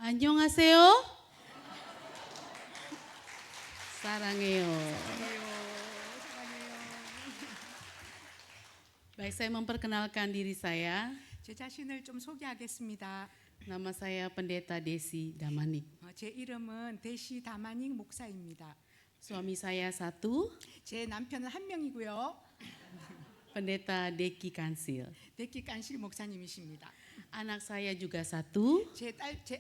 안녕하세요. 사랑해요. Baik, saya memperkenalkan diri saya. 제 자신을 좀 소개하겠습니다. Nama saya Pendeta Desi Damanik. 제 이름은 데시 다마닉 목사입니다. Suami saya satu, 제 남편은 한 명이고요. Pendeta Deki Kansil. 데키 깐실 목사님이십니다. Anak saya juga satu, 제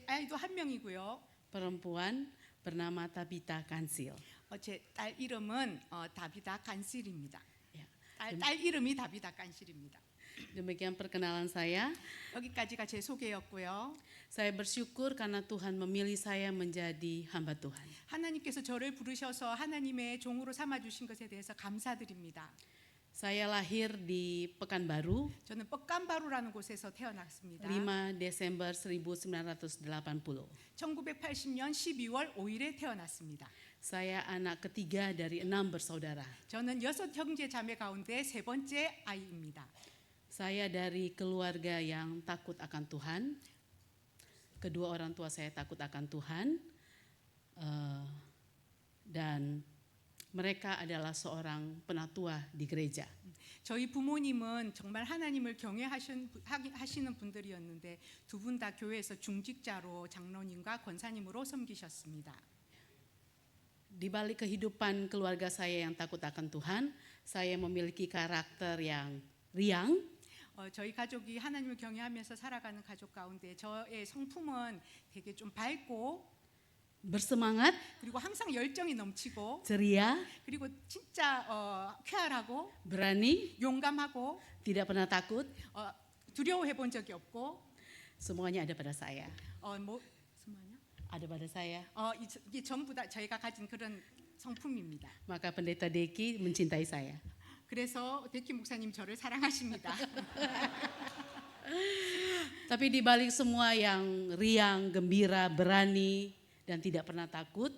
아이도 한 명이고요. perempuan bernama Tabita Kansil. 제 딸 이름은 다비다 깐실입니다. Ya. 딸 이름이 다비다 깐실입니다. Demikian perkenalan saya. 여기까지가 제 소개였고요. Saya bersyukur karena Tuhan memilih saya menjadi hamba Tuhan. 하나님께서 저를 부르셔서 하나님의 종으로 삼아 주신 것에 대해서 감사드립니다. Saya lahir di Pekanbaru 저는 뻑간바루라는 곳에서 태어났습니다. 5 Desember 1980. 1980년 12월 5일에 태어났습니다. Saya anak ketiga dari 6 bersaudara. 저는 6 형제 자매 가운데 세 번째 아이입니다. Saya dari keluarga yang takut akan Tuhan. Kedua orang tua saya takut akan Tuhan. Dan mereka adalah seorang penatua di gereja. 저희 부모님은 정말 하나님을 경외하시는 분들이었는데 두 분 다 교회에서 중직자로 장로님과 권사님으로 섬기셨습니다. Di balik kehidupan keluarga saya yang takut akan Tuhan, saya memiliki karakter yang riang, 저희 가족이 하나님을 경외하면서 살아가는 가족 가운데 저의 성품은 되게 좀 밝고 bersemangat, 그리고 항상 열정이 넘치고 ceria, 그리고 진짜 쾌활하고 berani, 용감하고 tidak pernah takut. 두려워해 본 적이 없고 Semuanya ada pada saya. 뭐냐? Ada pada saya. 이게 전부 다 저희가 가진 그런 성품입니다. Maka pendeta Deki mencintai saya. 그래서 데키 목사님 저를 사랑하십니다. Tapi di balik semua yang riang, gembira, berani, dan tidak pernah takut,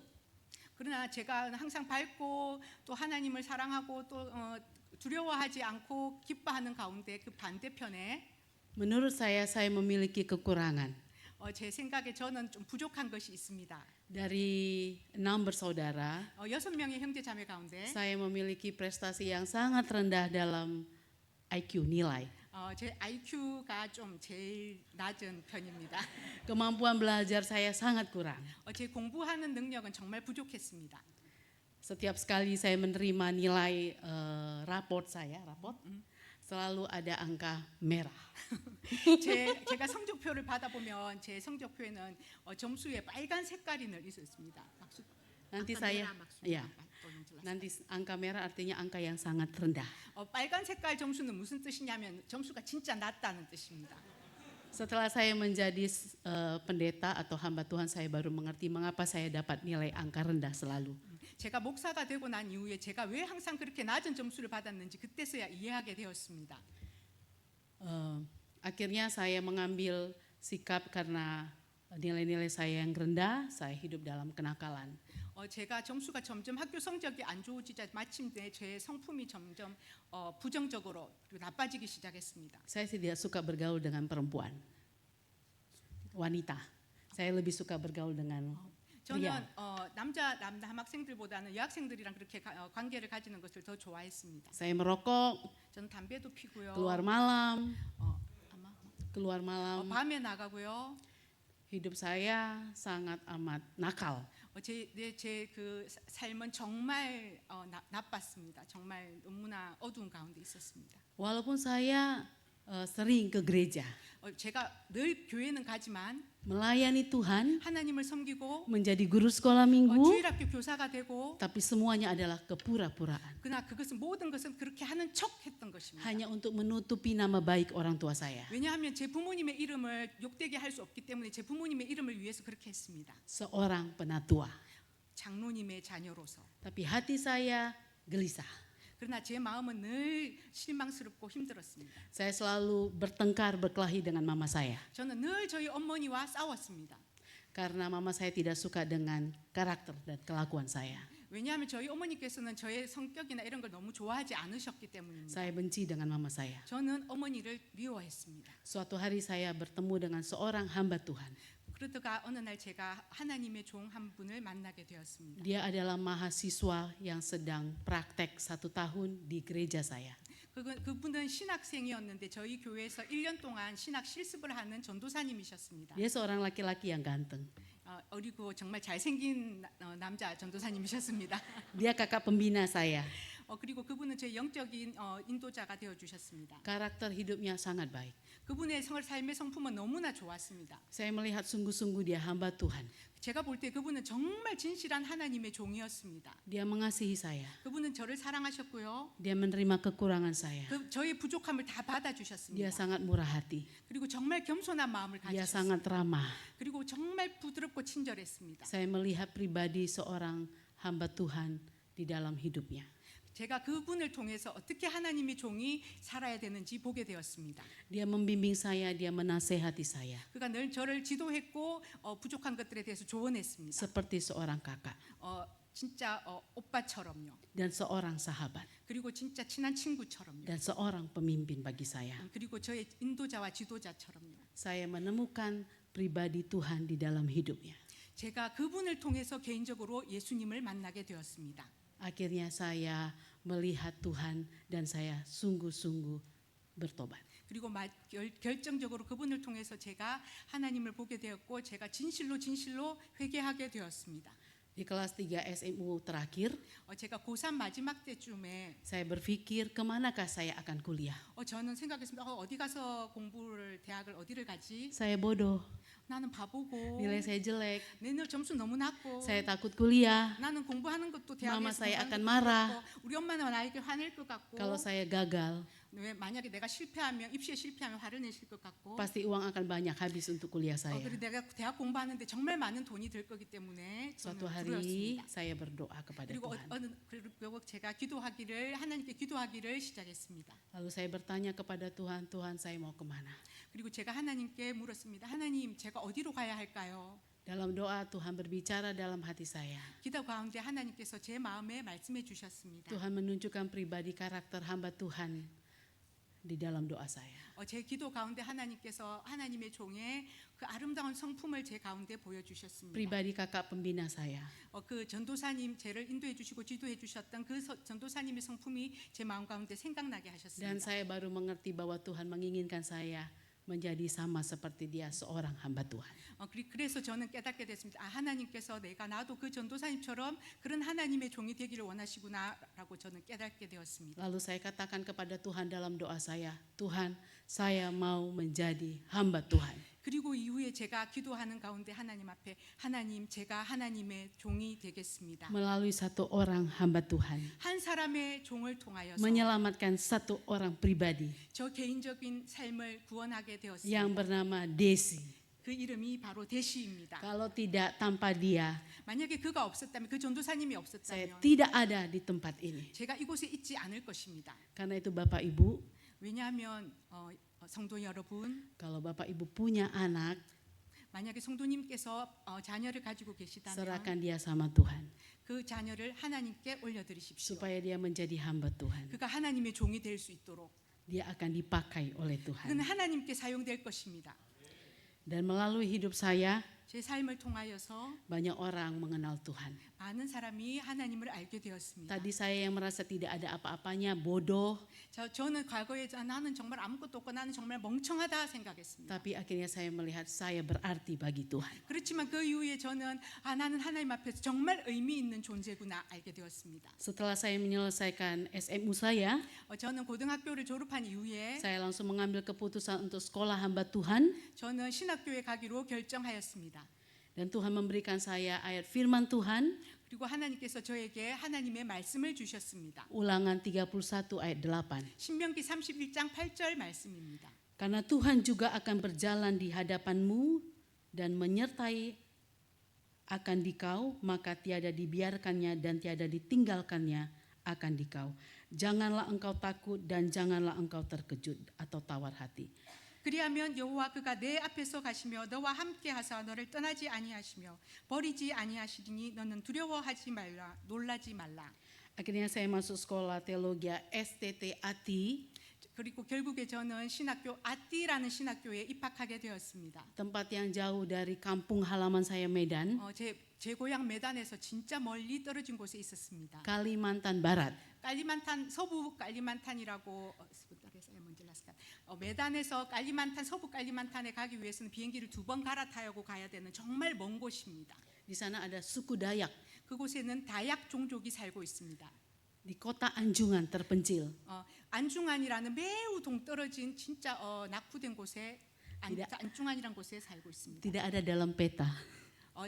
그러나 제가 항상 밝고 또 하나님을 사랑하고 또 두려워하지 않고 기뻐하는 가운데 그 반대편에 menurut saya memiliki kekurangan. 제 생각에 저는 좀 부족한 것이 있습니다. Dari 6 bersaudara, 6명의 형제 자매 가운데 saya memiliki prestasi yang sangat rendah dalam IQ nilai. 제 IQ가 좀 제일 낮은 편입니다. Kemampuan belajar saya sangat kurang. 제 공부하는 능력은 정말 부족했습니다. Setiap sekali saya menerima nilai raport saya, selalu ada angka merah. 제가 성적표를 받아보면 제 성적표에는 점수에 빨간 색깔이 늘 있었습니다. Nanti saya, ya, nanti angka merah artinya angka yang sangat rendah. 빨간 색깔 점수는 무슨 뜻이냐면 점수가 진짜 낮다는 뜻입니다. Setelah saya menjadi pendeta atau hamba Tuhan, saya baru mengerti mengapa saya dapat nilai angka rendah selalu. 제가 목사가 되고 난 이후에 제가 왜 항상 그렇게 낮은 점수를 받았는지 그때서야 이해하게 되었습니다. Akhirnya saya mengambil sikap karena nilai-nilai saya yang rendah, saya hidup dalam kenakalan. 제가 점수가 점점 학교 성적이 안 좋아지자 마침내 제 성품이 점점 부정적으로 나빠지기 시작했습니다. Saya tidak suka bergaul dengan perempuan, wanita. Saya lebih suka bergaul dengan 저는 pria. 남학생들보다는 여학생들이랑 그렇게 관계를 가지는 것을 더 좋아했습니다. Saya merokok, 저는 담배도 피고요. keluar malam, keluar malam. 밤에 나가고요. Hidup saya sangat amat nakal. 제 그 삶은 정말 나빴습니다. 정말 너무나 어두운 가운데 있었습니다. Walaupun saya sering ke gereja, 제가 늘 교회는 가지만 melayani Tuhan, 하나님을 섬기고 menjadi guru sekolah minggu, 주일학교 교사가 되고 tapi semuanya adalah kepura-puraan. 그러나 모든 것은 그렇게 하는 척했던 것입니다. Hanya untuk menutupi nama baik orang tua saya. 왜냐하면 제 부모님의 이름을 욕되게 할 수 없기 때문에 제 부모님의 이름을 위해서 그렇게 했습니다. Seorang penatua. 장로님의 자녀로서. Tapi hati saya gelisah. 그러나 제 마음은 늘 실망스럽고 힘들었습니다. Saya selalu bertengkar, berkelahi dengan mama saya. 저는 늘 저희 어머니와 싸웠습니다. Karena mama saya tidak suka dengan karakter dan kelakuan saya. 왜냐하면 저희 어머니께서는 저의 성격이나 이런 걸 너무 좋아하지 않으셨기 때문입니다. Saya benci dengan mama saya. 저는 어머니를 미워했습니다. Suatu hari saya bertemu dengan seorang hamba Tuhan. 그러다가 어느 날 제가 하나님의 종 한 분을 만나게 되었습니다. Dia adalah mahasiswa yang sedang praktek 1 tahun di gereja saya. 그분은 신학생이었는데 저희 교회에서 1년 동안 신학 실습을 하는 전도사님이셨습니다. Dia seorang laki-laki yang ganteng. 어리고 정말 잘생긴 남자 전도사님이셨습니다. Dia kakak pembina saya. 그리고 그분은 제 영적인 인도자가 되어 주셨습니다. Karakter hidupnya sangat baik. 그분의 삶의 성품은 너무나 좋았습니다. Saya melihat sungguh-sungguh dia hamba Tuhan. 제가 볼 때 그분은 정말 진실한 하나님의 종이었습니다. Dia mengasihi saya. 그분은 저를 사랑하셨고요. Dia menerima kekurangan saya. 저의 부족함을 다 Dia 받아주셨습니다. sangat murah hati. 그리고 정말 겸손한 마음을 Dia 가지셨습니다. sangat ramah. 그리고 정말 부드럽고 친절했습니다. Saya melihat pribadi seorang hamba Tuhan di dalam hidupnya. 제가 그분을 통해서 어떻게 하나님의 종이 살아야 되는지 보게 되었습니다. Dia membimbing saya, dia menasehati saya 그가 늘 저를 지도했고 부족한 것들에 대해서 조언했습니다. seperti seorang kakak 진짜 오빠처럼요. dan seorang sahabat 그리고 진짜 친한 친구처럼요. dan seorang pemimpin bagi saya. 그리고 저의 인도자와 지도자처럼요. Saya menemukan pribadi Tuhan di dalam hidupnya. 제가 그분을 통해서 개인적으로 예수님을 만나게 되었습니다. Akhirnya saya melihat Tuhan dan saya sungguh-sungguh bertobat. 그리고 결정적으로 그분을 통해서 제가 하나님을 보게 되었고 제가 진실로 회개하게 되었습니다. Di kelas 3 SMU terakhir, 제가 고3 마지막 때쯤에 saya berpikir kemanakah saya akan kuliah. 저는 생각했습니다. 어디 가서 대학을 어디를 가지? Saya bodoh, 나는 바보고 nilai saya jelek, 내 점수 너무 낮고 saya takut kuliah. 나는 공부하는 것도 Mama 대학에서 saya 공부하는 akan 것도 marah 어렵고, 우리 엄마는 나에게 화낼 것 같고 Kalau saya gagal, 왜 만약에 내가 입시에 실패하면 화를 내실 것 같고 pasti uang akan banyak habis untuk kuliah saya. 그리고 내가 대학 공부하는데 정말 많은 돈이 들 거기 때문에 저는 Suatu hari 두려웠습니다. saya berdoa kepada 그리고 Tuhan. 그리고 제가 하나님께 기도하기를 시작했습니다. Lalu saya bertanya kepada Tuhan, Tuhan saya mau kemana? 그리고 제가 하나님께 물었습니다. 하나님, 제가 어디로 가야 할까요? Dalam doa Tuhan berbicara dalam hati saya. 기도 가운데 하나님께서 제 마음에 말씀해 주셨습니다. Tuhan menunjukkan pribadi karakter hamba Tuhan di dalam doa saya. 제 기도 가운데 하나님께서 하나님의 종의 그 아름다운 성품을 제 가운데 보여주셨습니다. Pribadi kakak pembina saya. 그 전도사님 저를 인도해 주시고 지도해 주셨던 그 전도사님의 성품이 제 마음 가운데 생각나게 Dan 하셨습니다. saya baru mengerti bahwa Tuhan menginginkan saya menjadi sama seperti dia seorang hamba Tuhan. 그래서 저는 깨닫게 됐습니다. 하나님께서 나도 그 전도사님처럼 그런 하나님의 종이 되기를 원하시구나라고 저는 깨닫게 되었습니다. Lalu saya katakan kepada Tuhan dalam doa saya, Tuhan, saya mau menjadi hamba Tuhan. 그리고 이후에 제가 기도하는 가운데 하나님 앞에 하나님, 제가 하나님의 종이 되겠습니다. Melalui satu orang hamba Tuhan, 한 사람의 종을 통하여서 menyelamatkan satu orang pribadi 저 개인적인 삶을 구원하게 되었습니다. yang bernama Desi. 그 이름이 바로 대시입니다. Kalau tidak tanpa dia, 만약에 그가 없었다면, 그 전도사님이 saya 없었다면 tidak ada di tempat ini. 제가 이곳에 있지 않을 것입니다. Karena itu Bapak Ibu, 왜냐하면 성도 여러분, kalau Bapak Ibu punya anak, 만약에 성도님께서 자녀를 가지고 계시다면 serahkan dia sama Tuhan 그 자녀를 하나님께 올려드리십시오. supaya dia menjadi hamba Tuhan. 그가 하나님의 종이 될 수 있도록 Dia akan dipakai oleh 그는 Tuhan. 하나님께 사용될 것입니다. Dan melalui hidup saya, 제 삶을 통하여서 banyak orang mengenal Tuhan. 많은 사람이 하나님을 알게 되었습니다. Tadi saya yang merasa tidak ada apa-apanya, bodoh, 저는 과거에 나는 정말 아무것도 없고 나는 정말 멍청하다 생각했습니다. tapi akhirnya saya melihat saya berarti bagi Tuhan. 그렇지만 그 이후에 저는 나는 하나님 앞에서 정말 의미 있는 존재구나 알게 되었습니다. Setelah saya menyelesaikan SMU saya 저는 고등학교를 졸업한 이후에 langsung mengambil keputusan untuk sekolah hamba Tuhan. 저는 신학교에 가기로 결정하였습니다. Dan Tuhan memberikan saya ayat firman Tuhan, 그리고 하나님께서 저에게 하나님의 말씀을 주셨습니다. Ulangan 31 ayat 8. 신명기 31장 8절 말씀입니다. Karena Tuhan juga akan berjalan di hadapanmu dan menyertai akan dikau, maka tiada dibiarkannya dan tiada ditinggalkannya akan dikau. Janganlah engkau takut dan janganlah engkau terkejut atau tawar hati. 그리하면 여호와 그가 내 앞에서 가시며 너와 함께 하사 너를 떠나지 아니하시며 버리지 아니하시리니 너는 두려워하지 말라 놀라지 말라. Akhirnya saya masuk sekolah teologi STT ATI. 그리고 결국에 저는 신학교 아띠라는 신학교에 입학하게 되었습니다. tempat yang jauh dari kampung halaman saya Medan, 제 고향 메단에서 진짜 멀리 떨어진 곳에 있었습니다. Kalimantan Barat. 깔리만탄 서부 깔리만탄이라고 메단에서 깔리만탄 서부 깔리만탄에 가기 위해서는 비행기를 2번 갈아타고 가야 되는 정말 먼 곳입니다. Di sana ada suku Dayak 그곳에는 다약 종족이 살고 있습니다. di kota Anjungan terpencil. 안중안이라는 매우 동떨어진 진짜 낙후된 곳에 안중안이라는 곳에 살고 있습니다. Tidak ada dalam peta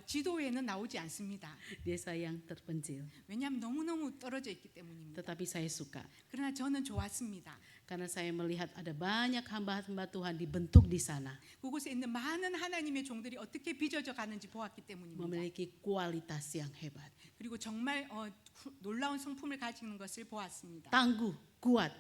지도에는 나오지 않습니다. desa yang terpencil. 왜냐하면 너무너무 떨어져 있기 때문입니다. Tetapi saya suka 그러나 저는 좋았습니다. karena saya melihat ada banyak hamba-hamba Tuhan dibentuk di sana, 그곳에 있는 많은 하나님의 종들이 어떻게 빚어져 가는지 보았기 때문입니다. memiliki kualitas yang hebat. 그리고 정말 놀라운 성품을 가지는 것을 보았습니다. Tangguh, kuat,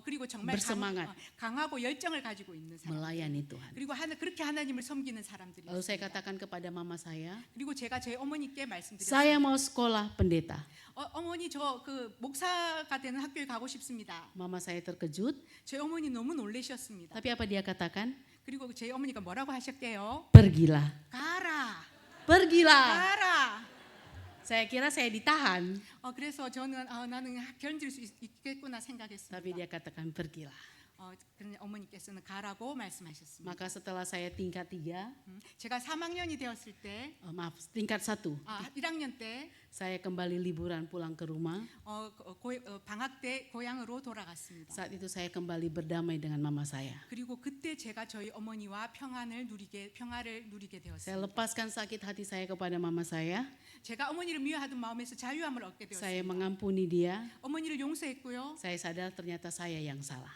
그리고 정말 bersemangat. 강하고 열정을 가지고 있는 사람. melayani Tuhan. 그리고 그렇게 하나님을 섬기는 사람들이 Lalu saya 있습니다. katakan kepada mama saya, 그리고 제가 제 어머니께 saya 말씀드렸습니다. mau sekolah pendeta. 어머니 저 목사가 되는 학교에 가고 싶습니다. Mama saya terkejut, 제 어머니 너무 놀라셨습니다. tapi apa dia katakan? 그리고 제 어머니가 뭐라고 하셨대요? Pergilah, 가라, pergilah. 가라. Saya kira saya ditahan, 그래서 저는 나는 견딜 수 있겠구나 tapi 생각했습니다. dia katakan pergilah. 그런데 어머니께서는 가라고 말씀하셨습니다. Maka setelah saya tingkat 3, 제가 3학년이 되었을 때, tingkat 1, 1학년 때 saya kembali liburan pulang ke rumah. 방학 때 고향으로 돌아갔습니다. Saat itu saya kembali berdamai dengan mama saya. 그리고 그때 제가 저희 어머니와 평화를 누리게 Saya 되었습니다. lepaskan sakit hati saya kepada mama saya. 제가 어머니를 미워하던 마음에서 자유함을 얻게 Saya 되었습니다. mengampuni dia. 어머니를 용서했고요. Saya sadar ternyata saya yang salah.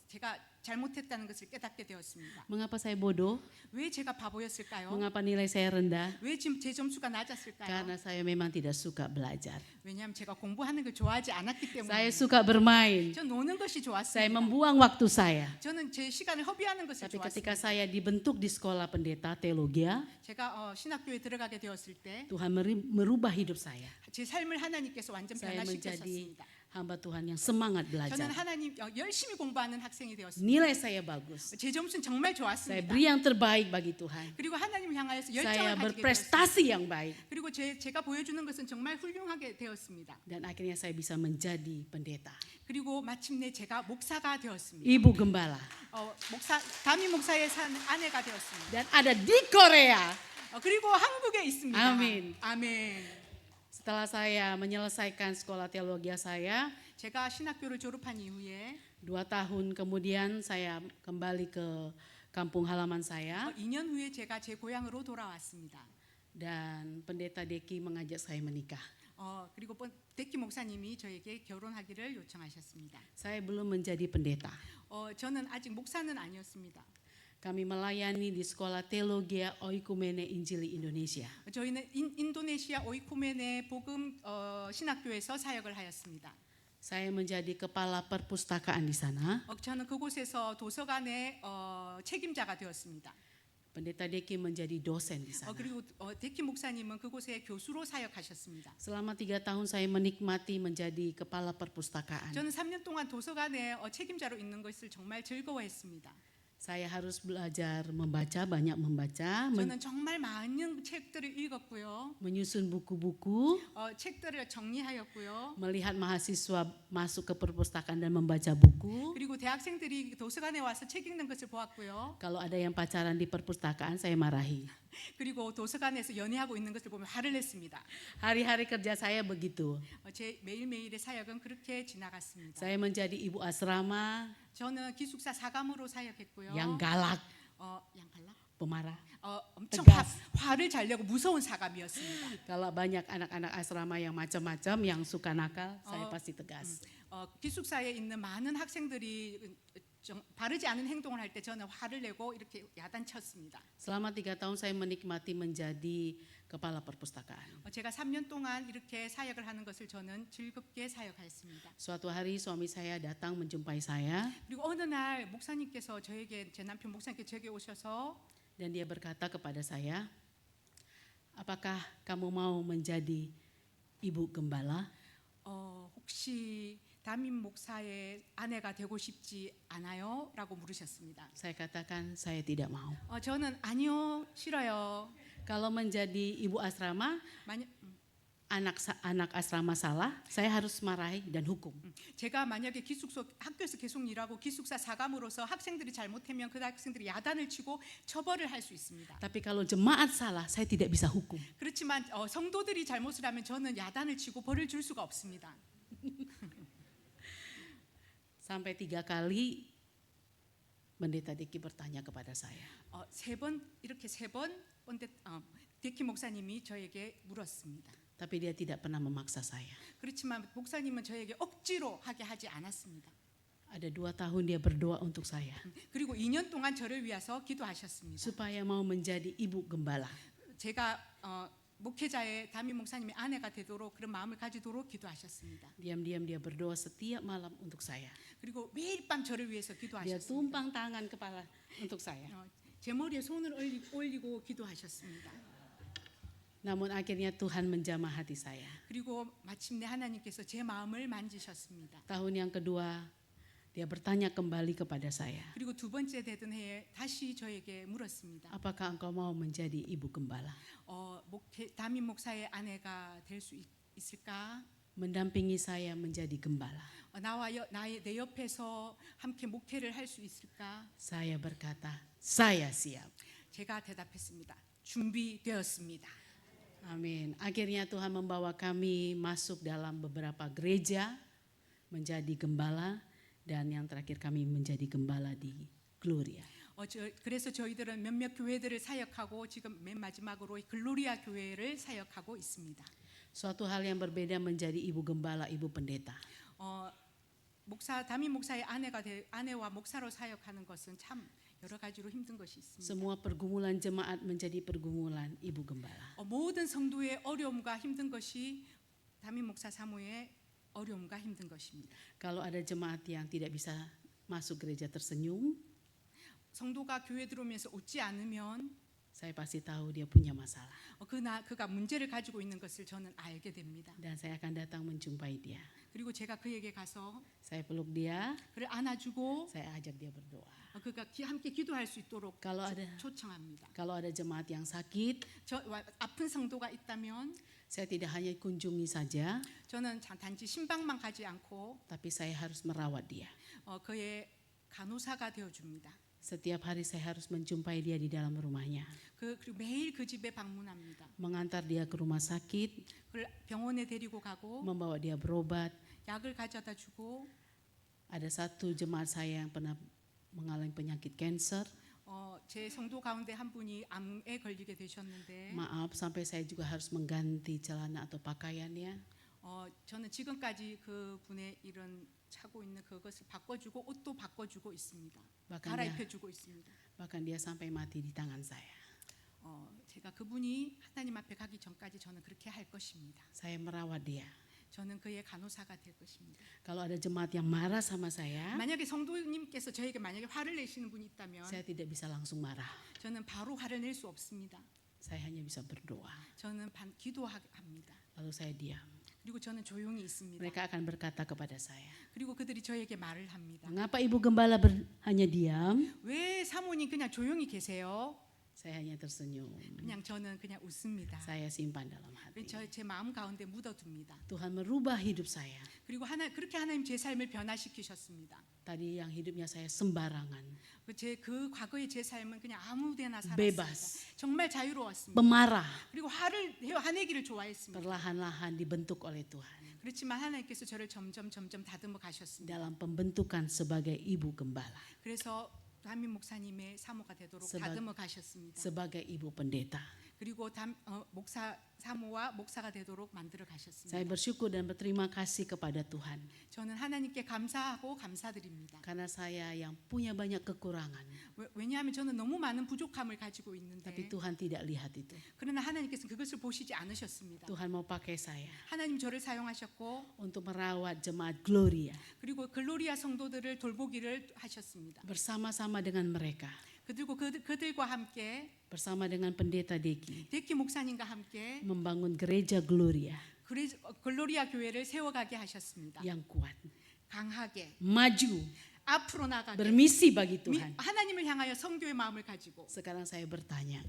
제가 잘못했다는 것을 깨닫게 되었습니다. Mengapa saya bodoh? 왜 제가 바보였을까요? Mengapa nilai saya rendah? 왜 지금 제 점수가 낮았을까요? Karena saya memang tidak suka belajar. 왜냐하면 제가 공부하는 걸 좋아하지 않았기 때문에. Saya suka bermain. 저 노는 것이 Saya 좋았습니다. membuang waktu saya. 저는 제 시간을 허비하는 것을 Tapi ketika 좋아했습니다. saya dibentuk di sekolah pendeta teologia, 제가 신학교에 들어가게 되었을 때 제 Tuhan merubah hidup saya. 삶을 하나님께서 완전 Saya menjadi 변화시키셨습니다. hamba Tuhan yang semangat 저는 belajar. 하나님 열심히 공부하는 학생이 되었습니다. Nilai saya bagus. 제 점수는 정말 Saya 좋았습니다. beri yang terbaik bagi Tuhan. 그리고 하나님을 향하여서 Saya 열정을 가지게 되었습니다. berprestasi yang baik. 그리고 제가 보여주는 것은 정말 훌륭하게 되었습니다. Dan akhirnya saya bisa menjadi pendeta. 그리고 마침내 제가 목사가 되었습니다. Ibu gembala. 담임 목사의 아내가 되었습니다. Dan ada di Korea. 그리고 한국에 있습니다. 아멘. 아멘. Setelah saya menyelesaikan sekolah teologi saya, 제가 신학교를 졸업한 이후에 2 tahun kemudian saya kembali ke kampung halaman saya 2년 후에 제가 제 고향으로 돌아왔습니다. dan pendeta Deki mengajak saya menikah. 그리고 데키 목사님이 저에게 결혼하기를 요청하셨습니다. Saya belum menjadi pendeta. 저는 아직 목사는 아니었습니다. Kami melayani di sekolah teologi Oikumene Injili Indonesia. 저희는 인도네시아 오이쿠멘의 복음 신학교에서 사역을 하였습니다. Saya menjadi kepala perpustakaan di sana. 저는 그곳에서 도서관의 책임자가 되었습니다. Pendeta Deki menjadi dosen di sana. 그리고 데키 목사님은 그곳에 교수로 사역하셨습니다. Selama 3 tahun saya menikmati menjadi kepala perpustakaan. 저는 3년 동안 도서관의 책임자로 있는 것을 정말 즐거워했습니다. Saya harus belajar membaca, banyak membaca, 저는 정말 많은 책들을 읽었고요. menyusun buku-buku, 책들을 정리하였고요. melihat mahasiswa masuk ke perpustakaan dan membaca buku. 그리고 대학생들이 도서관에 와서 책 읽는 것을 보았고요. Kalau ada yang pacaran di perpustakaan, saya marahi. 그리고 도서관에서 연애하고 있는 것을 보면 화를 냈습니다. Hari-hari kerja saya begitu. 제 매일매일의 사역은 그렇게 지나갔습니다. Saya menjadi ibu asrama 저는 기숙사 사감으로 사역했고요. yang galak, 양갈라? pemarah. 엄청 tegas. 화를 잘 내고 무서운 사감이었습니다. Kalau banyak anak-anak asrama yang macam-macam, yang suka nakal, saya pasti tegas. 기숙사에 있는 많은 학생들이 바르지 않은 행동을 할 때 저는 화를 내고 이렇게 야단쳤습니다. Selama 3 tahun saya menikmati menjadi kepala perpustakaan. 제가 3년 동안 이렇게 사역을 하는 것을 저는 즐겁게 사역하였습니다. Suatu hari suami saya datang menjumpai saya 그리고 어느 날 목사님께서 제 남편 목사님께 제게 오셔서 dan dia berkata kepada saya, apakah kamu mau menjadi ibu gembala? 혹시 담임 목사의 아내가 되고 싶지 않아요? 라고 물으셨습니다. Saya katakan saya tidak mau. 저는 아니요, 싫어요. Kalau menjadi ibu asrama, 만약, anak asrama salah, saya harus marahi dan hukum. 제가 만약에 기숙사 학교에서 계속 일하고 기숙사 사감으로서 학생들이 잘못하면 그 학생들이 야단을 치고 처벌을 할 수 있습니다. Tapi kalau jemaat salah, saya tidak bisa hukum. 그렇지만 성도들이 잘못을 하면 저는 야단을 치고 벌을 줄 수가 없습니다. Sampai 3 kali pendeta Diki bertanya kepada saya. 이렇게 세 번 데키 목사님이 저에게 물었습니다. Tapi dia tidak pernah memaksa saya. 그렇지만 목사님은 저에게 억지로 하게 하지 않았습니다. Ada 2 tahun dia berdoa untuk saya. 그리고 2년 동안 저를 위해서 기도하셨습니다. Supaya mau menjadi ibu gembala. 제가 목회자의 담임 목사님의 아내가 되도록 그런 마음을 가지도록 기도하셨습니다. Diam-diam dia berdoa setiap malam untuk saya. 그리고 매일 밤 저를 위해서 Dia 기도하셨습니다. tumpang tangan kepala untuk saya. 제 머리에 손을 올리고 기도하셨습니다. Namun akhirnya Tuhan menjamah hati saya. 그리고 마침내 하나님께서 제 마음을 만지셨습니다. Tahun yang kedua dia bertanya kembali kepada saya. 그리고 두 번째 되던 해에 다시 저에게 물었습니다. Apakah engkau mau menjadi ibu gembala? 담임 목사의 아내가 될 수 있을까? Mendampingi saya menjadi gembala. 내 옆에서 함께 목회를 할 수 있을까? Saya berkata, saya siap. 제가 대답했습니다. 준비되었습니다. Amin. Akhirnya Tuhan membawa kami masuk dalam beberapa gereja menjadi gembala dan yang terakhir kami menjadi gembala di Gloria. 그래서 저희들은 몇몇 교회들을 사역하고 지금 맨 마지막으로 글로리아 교회를 사역하고 있습니다. Suatu hal yang berbeda menjadi ibu gembala, ibu pendeta. 담임 목사의 아내와 목사로 사역하는 것은 참 여러 가지로 힘든 것이 있습니다. Semua pergumulan jemaat menjadi pergumulan ibu gembala. 모든 성도의 어려움과 힘든 것이 담임 목사 사모의 어려움과 힘든 것입니다. Kalau ada jemaat yang tidak bisa masuk gereja tersenyum, 성도가 교회 들어오면서 웃지 않으면 saya pasti tahu dia punya masalah. 그가 문제를 가지고 있는 것을 저는 알게 됩니다. Dan saya akan datang menjumpai dia. 그리고 제가 그에게 가서 Saya peluk dia, 그를 안아주고 saya ajak dia berdoa. 그가 함께 기도할 수 있도록 Kalau ada 초청합니다. kalau ada jemaat yang sakit, 아픈 성도가 있다면 saya tidak hanya kunjungi saja, 저는 단지 신방만 가지 않고 tapi saya harus merawat dia. 그의 간호사가 되어줍니다. Setiap hari saya harus menjumpai dia di dalam rumahnya. 그리고 매일 그 집에 방문합니다. Mengantar dia ke rumah sakit, 그를 병원에 데리고 가고 membawa dia berobat. 약을 가져다 주고 Ada satu jemaat saya yang pernah mengalami penyakit kanker. 제 성도 가운데 한 분이 암에 걸리게 되셨는데 Maaf, sampai saya juga harus mengganti celana atau pakaiannya. 저는 지금까지 그 분의 이런 차고 있는 그것을 바꿔주고 옷도 바꿔주고 있습니다. 갈아입혀주고 있습니다. Bahkan dia sampai mati di tangan saya. 제가 그분이 하나님 앞에 가기 전까지 저는 그렇게 할 것입니다. Saya merawat dia. 저는 그의 간호사가 될 것입니다. Kalau ada jemaat yang marah sama saya, 만약에 성도님께서 저에게 만약에 화를 내시는 분이 있다면 saya tidak bisa langsung marah. 저는 바로 화를 낼 수 없습니다. Saya hanya bisa berdoa. 저는 기도합니다. Lalu saya diam. 그리고 저는 조용히 있습니다. Mereka akan berkata kepada saya, 그리고 그들이 저에게 말을 합니다. mengapa ibu gembala hanya diam? 왜 사모님 그냥 조용히 계세요? Saya hanya tersenyum. 그냥 저는 그냥 웃습니다. Saya simpan dalam hati. 제 마음 가운데 묻어둡니다. Tuhan merubah hidup saya. 그리고 그렇게 하나님 제 삶을 변화시키셨습니다. Tadi yang hidupnya saya sembarangan, 그 과거의 제 삶은 그냥 아무데나 bebas, 살았습니다. 정말 자유로웠습니다. pemarah, 그리고 화내기를 좋아했습니다. perlahan-lahan dibentuk oleh Tuhan 그렇지만 하나님께서 저를 점점 다듬어 가셨습니다. dalam pembentukan sebagai ibu gembala, 그래서 담임 목사님의 사모가 되도록 다듬어 가셨습니다. sebagai ibu pendeta. 그리고 목사 사모와 목사가 되도록 만들어 가셨습니다. Saya bersyukur dan berterima kasih kepada Tuhan 저는 하나님께 감사하고 감사드립니다. karena saya yang punya banyak kekurangan, 왜냐하면 저는 너무 많은 부족함을 가지고 있는데 tapi Tuhan tidak lihat itu. 그러나 하나님께서 그것을 보시지 않으셨습니다. Tuhan mau pakai saya 하나님 저를 사용하셨고 untuk merawat jemaat Gloria 그리고 글로리아 성도들을 돌보기를 하셨습니다. bersama-sama dengan mereka, 그리고 그들과 함께 bersama dengan pendeta Deki 데키 목사님과 함께 membangun gereja Gloria 글로리아 교회를 세워가게 하셨습니다. yang kuat. 강하게 maju, 앞으로 나가게 bermisi bagi Tuhan. 하나님을 향하여 선교의 마음을 가지고 Sekarang saya bertanya,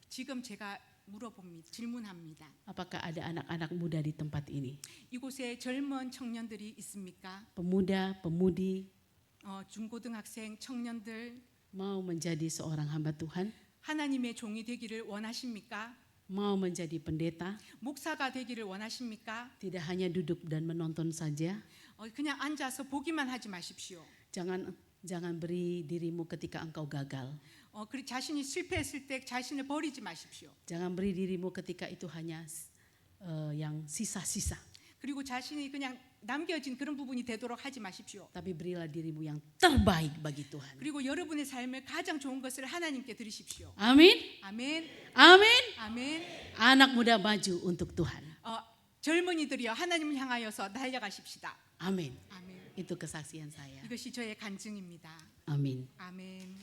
지금 제가 물어봅니다. 질문합니다. apakah ada anak-anak muda di tempat ini? 이곳에 젊은 청년들이 있습니까? Pemuda, pemudi 중고등학생 청년들 mau menjadi seorang hamba Tuhan, 하나님의 종이 되기를 원하십니까? mau menjadi pendeta, 목사가 되기를 원하십니까? tidak hanya duduk dan menonton saja. 그냥 앉아서 보기만 하지 마십시오. Jangan beri dirimu ketika engkau gagal. 자신이 실패했을 때 자신을 버리지 마십시오. Jangan beri dirimu ketika itu hanya yang sisa-sisa. 그리고 자신이 그냥 남겨진 그런 부분이 되도록 하지 마십시오. Tapi berilah dirimu yang terbaik bagi Tuhan. 그리고 여러분의 삶을 가장 좋은 것을 하나님께 드리십시오. Amin. 아멘. Amin. 아멘. Anak muda maju untuk Tuhan. 젊은이들이여 하나님을 향하여서 달려가십시다. Amin. 아멘. Itu kesaksian saya. 이것이 저의 간증입니다. Amin. 아멘.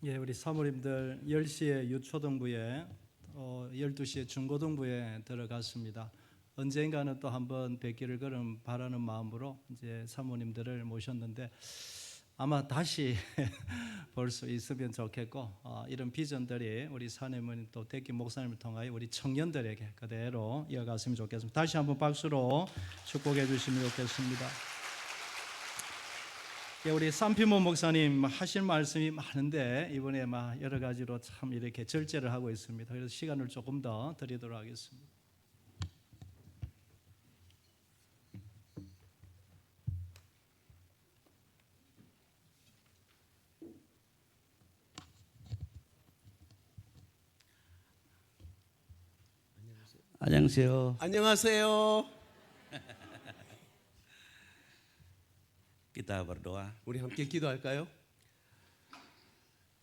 예, 우리 사모님들 10시에 유초등부에 12시에 중고등부에 들어갔습니다. 언젠가는 또 한번 뵙기를 그런 바라는 마음으로 이제 사모님들을 모셨는데 아마 다시 볼 수 있으면 좋겠고 이런 비전들이 우리 사모님 또 대기 목사님을 통하여 우리 청년들에게 그대로 이어갔으면 좋겠습니다. 다시 한번 박수로 축복해 주시면 좋겠습니다. 예, 우리 산피모 목사님 하실 말씀이 많은데 이번에 막 여러 가지로 참 이렇게 절제를 하고 있습니다. 그래서 시간을 조금 더 드리도록 하겠습니다. 안녕하세요. 안녕하세요. Kita berdoa. 우리 함께 기도할까요?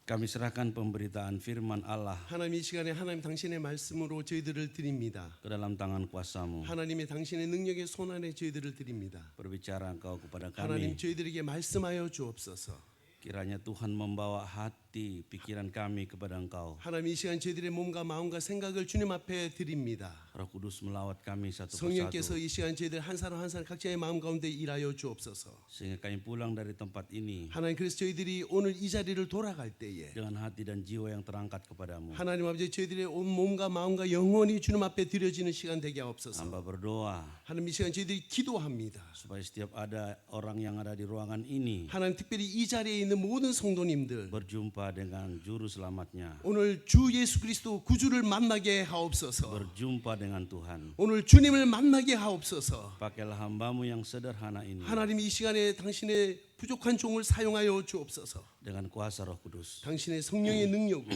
Kami serahkan pemberitaan firman Allah 하나님 이 시간에 하나님 당신의 말씀으로 저희들을 드립니다. ke dalam tangan kuasa-Mu. 하나님의 당신의 능력의 손 안에 저희들을 드립니다. Berbicara Engkau kepada 하나님 kami. 저희들에게 말씀하여 주옵소서. Kiranya Tuhan membawa hati, pikiran kami kepada Engkau. 하나님 이 시간 저희들의 몸과 마음과 생각을 주님 앞에 드립니다. Roh Kudus melawat kami satu 성령께서 persatu 이 시간 저희들 한 사람 한 사람 각자의 마음 가운데 일하여 주옵소서. sehingga kami pulang dari tempat ini 하나님 그래서 저희들이 오늘 이 자리를 돌아갈 때에 dengan hati dan jiwa yang terangkat kepadamu. 하나님 아버지 저희들의 온 몸과 마음과 영혼이 주님 앞에 드려지는 시간 되게 하옵소서. Hamba berdoa 하나님 이 시간 저희들이 기도합니다. supaya setiap ada orang yang ada di ruangan ini 하나님 특별히 이 자리에 있는 모든 성도님들 berjumpa dengan juru selamatnya, 오늘 주 예수 그리스도 구주를 만나게 하옵소서. berjumpa dengan Tuhan. 오늘 주님을 만나게 하옵소서. Pakailah hambamu yang sederhana ini 하나님 이 시간에 당신의 부족한 종을 사용하여 주옵소서. dengan kuasa Roh Kudus. 당신의 성령의 능력으로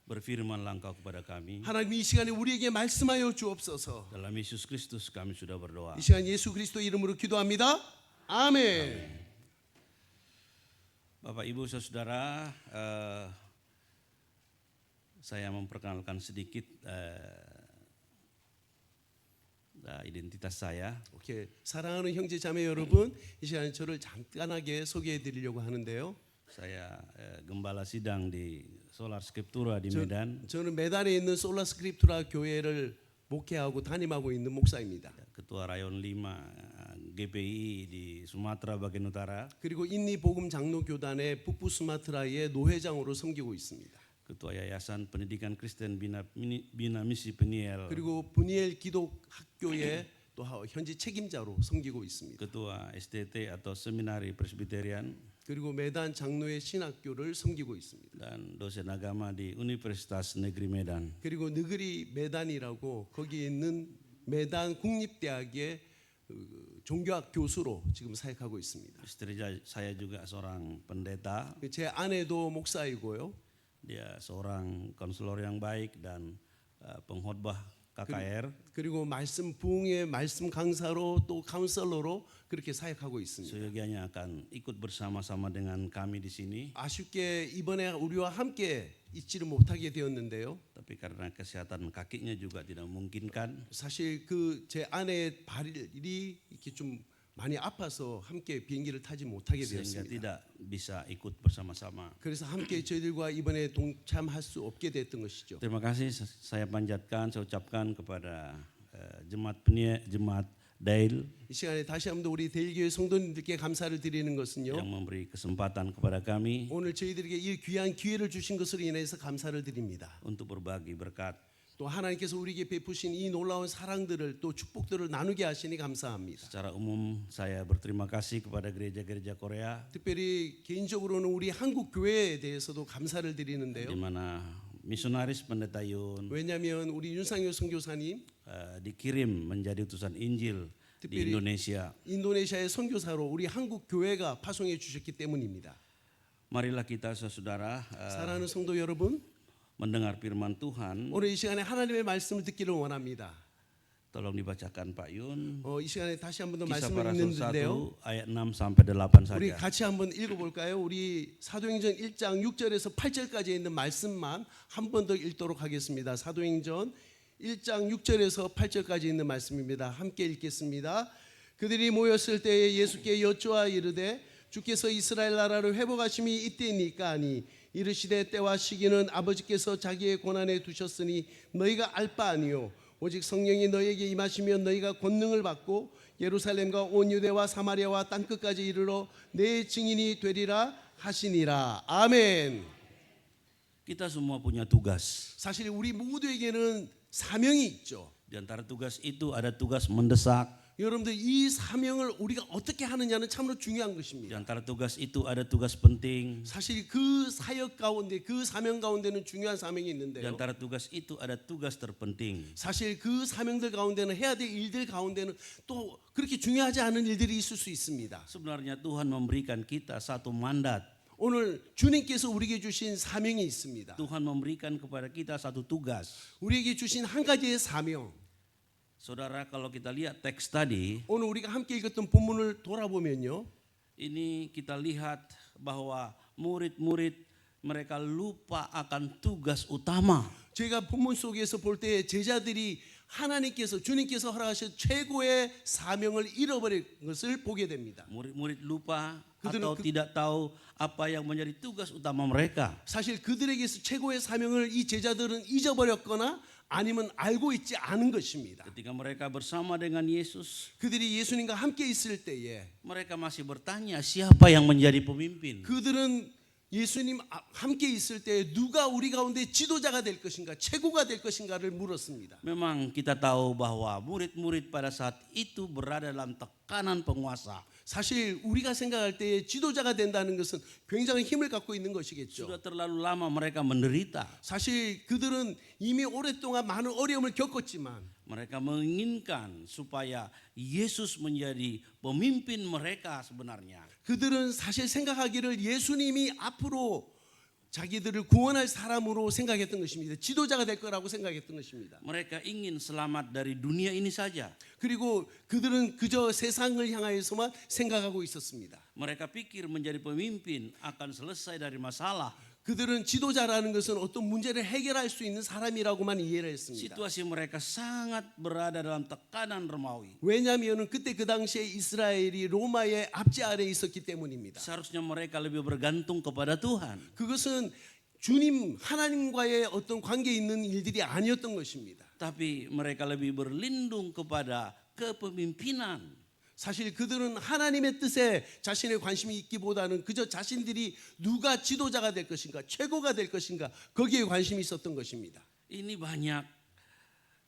Berfirmanlah Engkau kepada kami. 하나님 이 시간에 우리에게 말씀하여 주옵소서. Dalam Yesus Kristus kami sudah berdoa. 이 시간 예수 그리스도 이름으로 기도합니다. 아멘. Bapak Ibu Saudara, saya memperkenalkan sedikit identitas saya. 오케이. 사랑하는 형제 자매 여러분, 이 시간에 저를 잠깐하게 소개해 드리려고 하는데요. Saya gembala sidang di Solar Scriptura di Medan. 저는 메단에 있는 솔라 스크립투라 교회를 목회하고 담임하고 있는 목사입니다. Ketua Rayon 5 GPI di Sumatera bagian utara. 그리고 인리 복음 장로 교단의 북부 수마트라의 노회장으로 섬기고 있습니다. Ketua Yayasan Pendidikan Kristen Bina Misi Peniel. 그리고 분이엘 기독 학교의 또 현재 책임자로 섬기고 있습니다. Ketua STT atau Seminari Presbyterian. 그리고 메단 장로의 신학교를 섬기고 있습니다. Dan dosen agama di Universitas Negeri Medan. 그리고 느그리 메단이라고 거기 있는 메단 국립대학의 종교학 교수로 지금 사역하고 있습니다. Istri saya juga seorang pendeta. 제 아내도 목사이고요. Dia seorang konselor yang baik dan pengkhotbah KKR. 그리고 말씀 부흥의 말씀 강사로 또 카운셀러로 그렇게 사역하고 있습니다. Seyogianya akan ikut bersama-sama dengan kami di sini, 아쉽게 이번에 우리와 함께 있지를 못하게 되었는데요. tapi karena kesehatan kakinya juga tidak memungkinkan, 사실 그 제 아내의 발이 이렇게 좀 많이 아파서 함께 비행기를 타지 못하게 sehingga 되었습니다. tidak bisa ikut bersama-sama. 그래서 함께 저희들과 이번에 동참할 수 없게 됐던 것이죠. Terima kasih saya panjatkan, saya ucapkan kepada jemaat Dail 이 시간에 다시 한번 우리 대일교회 성도님들께 감사를 드리는 것은요. yang memberi kesempatan kepada kami 오늘 저희들에게 이 귀한 기회를 주신 것으로 인해서 감사를 드립니다. untuk berbagi berkat. 또 하나님께서 우리에게 베푸신 이 놀라운 사랑들을 또 축복들을 나누게 하시니 감사합니다. Secara umum saya berterima kasih kepada gereja-gereja Korea 특별히 개인적으로는 우리 한국 교회에 대해서도 감사를 드리는데요. di mana misionaris pendeta Yun 왜냐하면 우리 윤상효 선교사님 dikirim menjadi utusan Injil di 특별히 Indonesia. 인도네시아의 선교사로 우리 한국 교회가 파송해 주셨기 때문입니다. Marilah kita saudara 사랑하는 성도 여러분, mendengar firman Tuhan. 오늘 이 시간에 하나님의 말씀을 듣기를 원합니다. Tolong dibacakan Pak Yun. 이 시간에 다시 한 번 더 Kisah 말씀을 para 읽는데요. 1 ayat 6 sampai 8 우리 saja. 같이 한번 읽어볼까요? 우리 사도행전 1장 6절에서 8절까지 있는 말씀만 한 번 더 읽도록 하겠습니다. 사도행전 1장 6절에서 8절까지 있는 말씀입니다. 함께 읽겠습니다. 그들이 모였을 때에 예수께 여쭈어 이르되 주께서 이스라엘 나라를 회복하심이 이때니까 하니 이르시되 때와 시기는 아버지께서 자기의 권한에 두셨으니 너희가 알 바 아니요 오직 성령이 너희에게 임하시면 너희가 권능을 받고 예루살렘과 온 유대와 사마리아와 땅끝까지 이르러 내 증인이 되리라 하시니라. 아멘. Kita semua punya tugas. 사실 우리 모두에게는 사명이 있죠. Di antara tugas itu ada tugas mendesak. 여러분들 이 사명을 우리가 어떻게 하느냐는 참으로 중요한 Di 것입니다. antara tugas itu ada tugas penting. 사실 그 사역 가운데 그 사명 가운데는 중요한 사명이 Di 있는데요. antara tugas itu ada tugas terpenting. 사실 그 사명들 가운데는 해야 될 일들 가운데는 또 그렇게 중요하지 않은 일들이 있을 수 있습니다. Sebenarnya Tuhan memberikan kita satu mandat. 오늘 주님께서 우리에게 주신 사명이 있습니다. Tuhan memberikan kepada kita satu tugas. 우리에게 주신 한 가지의 사명. Saudara, kalau kita lihat teks tadi, 오늘 우리가 함께 읽었던 본문을 돌아보면요. ini kita lihat bahwa murid-murid mereka lupa akan tugas utama. 저희가 본문 속에서 볼 때 제자들이 하나님께서 주님께서 허락하신 최고의 사명을 잃어버린 것을 보게 됩니다. Murid-murid lupa Kudus- atau tidak tahu apa yang menjadi tugas utama mereka. 사실 그들에게서 최고의 사명을 이 제자들은 잊어버렸거나 아니면 알고 있지 않은 것입니다. Ketika mereka bersama dengan Yesus, 그들이 예수님과 함께 있을 때에 mereka masih bertanya siapa yang menjadi pemimpin. 그들은 예수님 함께 있을 때 누가 우리 가운데 지도자가 될 것인가, 최고가 될 것인가를 물었습니다. Memang kita tahu bahwa murid-murid pada saat itu berada dalam tekanan penguasa. 사실 우리가 생각할 때 지도자가 된다는 것은 굉장히 힘을 갖고 있는 것이겠죠. Sudah terlalu lama mereka menderita. 사실 그들은 이미 오랫동안 많은 어려움을 겪었지만 Mereka menginginkan supaya Yesus menjadi pemimpin mereka sebenarnya. 그들은 사실 생각하기를 예수님이 앞으로 자기들을 구원할 사람으로 생각했던 것입니다. 지도자가 될 거라고 생각했던 것입니다. Mereka ingin selamat dari dunia ini saja. 그리고 그들은 그저 세상을 향하여서만 생각하고 있었습니다. Mereka pikir menjadi pemimpin akan selesai dari masalah. 그들은 지도자라는 것은 어떤 문제를 해결할 수 있는 사람이라고만 이해를 했습니다. Situasi mereka sangat berada dalam tekanan Romawi. 왜냐하면 그때 그 당시에 이스라엘이 로마의 압제 아래에 있었기 때문입니다. Seharusnya mereka lebih bergantung kepada Tuhan. 그것은 주님 하나님과의 어떤 관계 있는 일들이 아니었던 것입니다. Tapi mereka lebih berlindung kepada kepemimpinan. 사실 그들은 하나님의 뜻에 자신의 관심이 있기보다는 그저 자신들이 누가 지도자가 될 것인가, 최고가 될 것인가 거기에 관심이 있었던 것입니다. Ini banyak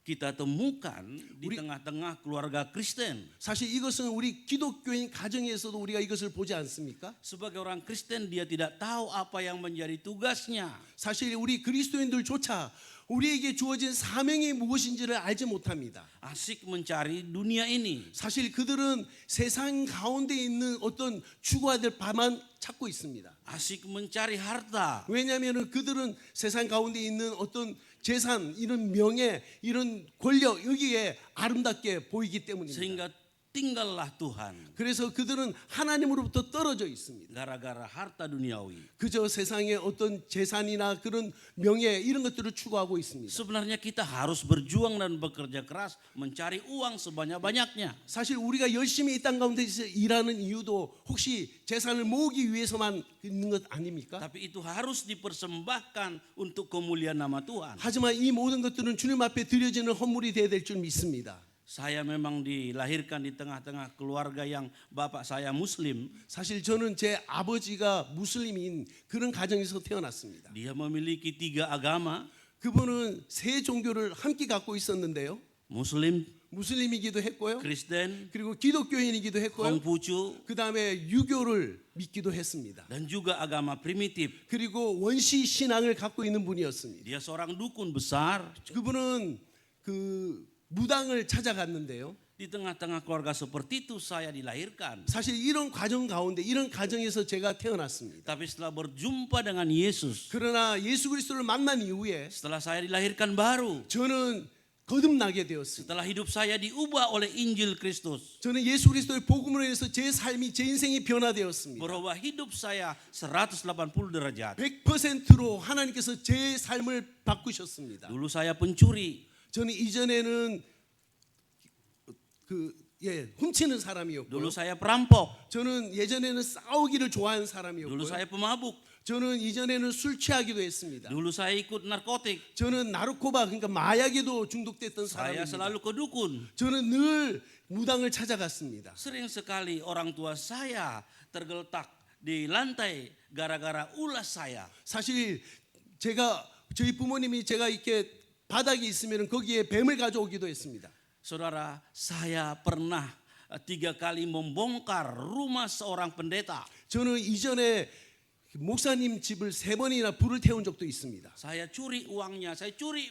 kita temukan di tengah-tengah keluarga Kristen. 사실 이것은 우리 기독교인 가정에서도 우리가 이것을 보지 않습니까? Sebagai orang Kristen dia tidak tahu apa yang menjadi tugasnya. 사실 우리 그리스도인들조차 우리에게 주어진 사명이 무엇인지를 알지 못합니다. Asik mencari dunia ini. 사실 그들은 세상 가운데 있는 어떤 추구해야 될 바만 찾고 있습니다. Asik mencari harta. 왜냐하면 그들은 세상 가운데 있는 어떤 재산, 이런 명예, 이런 권력 여기에 아름답게 보이기 때문입니다. Sehingga tinggallah Tuhan 그래서 그들은 하나님으로부터 떨어져 있습니다. gara-gara harta duniawi. 그저 세상의 어떤 재산이나 그런 명예 이런 것들을 추구하고 있습니다. Sebenarnya kita harus berjuang dan bekerja keras mencari uang sebanyak-banyaknya. 사실 우리가 열심히 이 땅 가운데서 일하는 이유도 혹시 재산을 모으기 위해서만 있는 것 아닙니까? Tapi itu harus dipersembahkan untuk kemuliaan nama Tuhan. 하지만 이 모든 것들은 주님 앞에 드려지는 헌물이 되어야 될 줄 믿습니다. Saya memang dilahirkan di tengah-tengah keluarga yang bapak saya muslim. 사실 저는 제 아버지가 무슬림인 그런 가정에서 태어났습니다. Dia memiliki 3 agama, 그분은 세 종교를 함께 갖고 있었는데요. Muslim, 무슬림이기도 했고요. Kristen, 그리고 기독교인이기도 했고요. Konghucu, 그 다음에 유교를 믿기도 했습니다. dan juga agama primitif. 그리고 원시 신앙을 갖고 있는 분이었습니다. Dia seorang dukun besar. 그분은 그 무당을 찾아갔는데요. Di tengah-tengah keluarga seperti itu saya dilahirkan. 사실 이런 과정 가운데 이런 가정에서 제가 태어났습니다. Tapi setelah berjumpa dengan Yesus, 그러나 예수 그리스도를 만난 이후에 setelah saya dilahirkan baru, 저는 거듭나게 되었습니다. setelah hidup saya diubah oleh Injil Kristus, 저는 예수 그리스도의 복음으로 인해서 제 삶이 제 인생이 변화되었습니다. berubah hidup saya 180 derajat. 100%로 하나님께서 제 삶을 바꾸셨습니다. Dulu saya pencuri, 저는 이전에는 훔치는 사람이었고요. dulu saya perampok, 저는 예전에는 싸우기를 좋아하는 dulu 사람이었고요. saya pemabuk, 저는 이전에는 술 취하기도 했습니다. dulu saya ikut narkotik, 저는 나르코바 그러니까 마약에도 중독됐던 saya 사람입니다. selalu ke dukun. 저는 늘 무당을 찾아갔습니다. Sering sekali orang tua saya tergeletak di lantai gara-gara ulas saya. 사실 저희 부모님이 제가 이렇게 바닥에 있으면 거기에 뱀을 가져오기도 했습니다. Saudara, saya pernah 3 kali membongkar rumah seorang pendeta. 저는 이전에 목사님 집을 3번이나 불을 태운 적도 있습니다. Saya curi uangnya, saya curi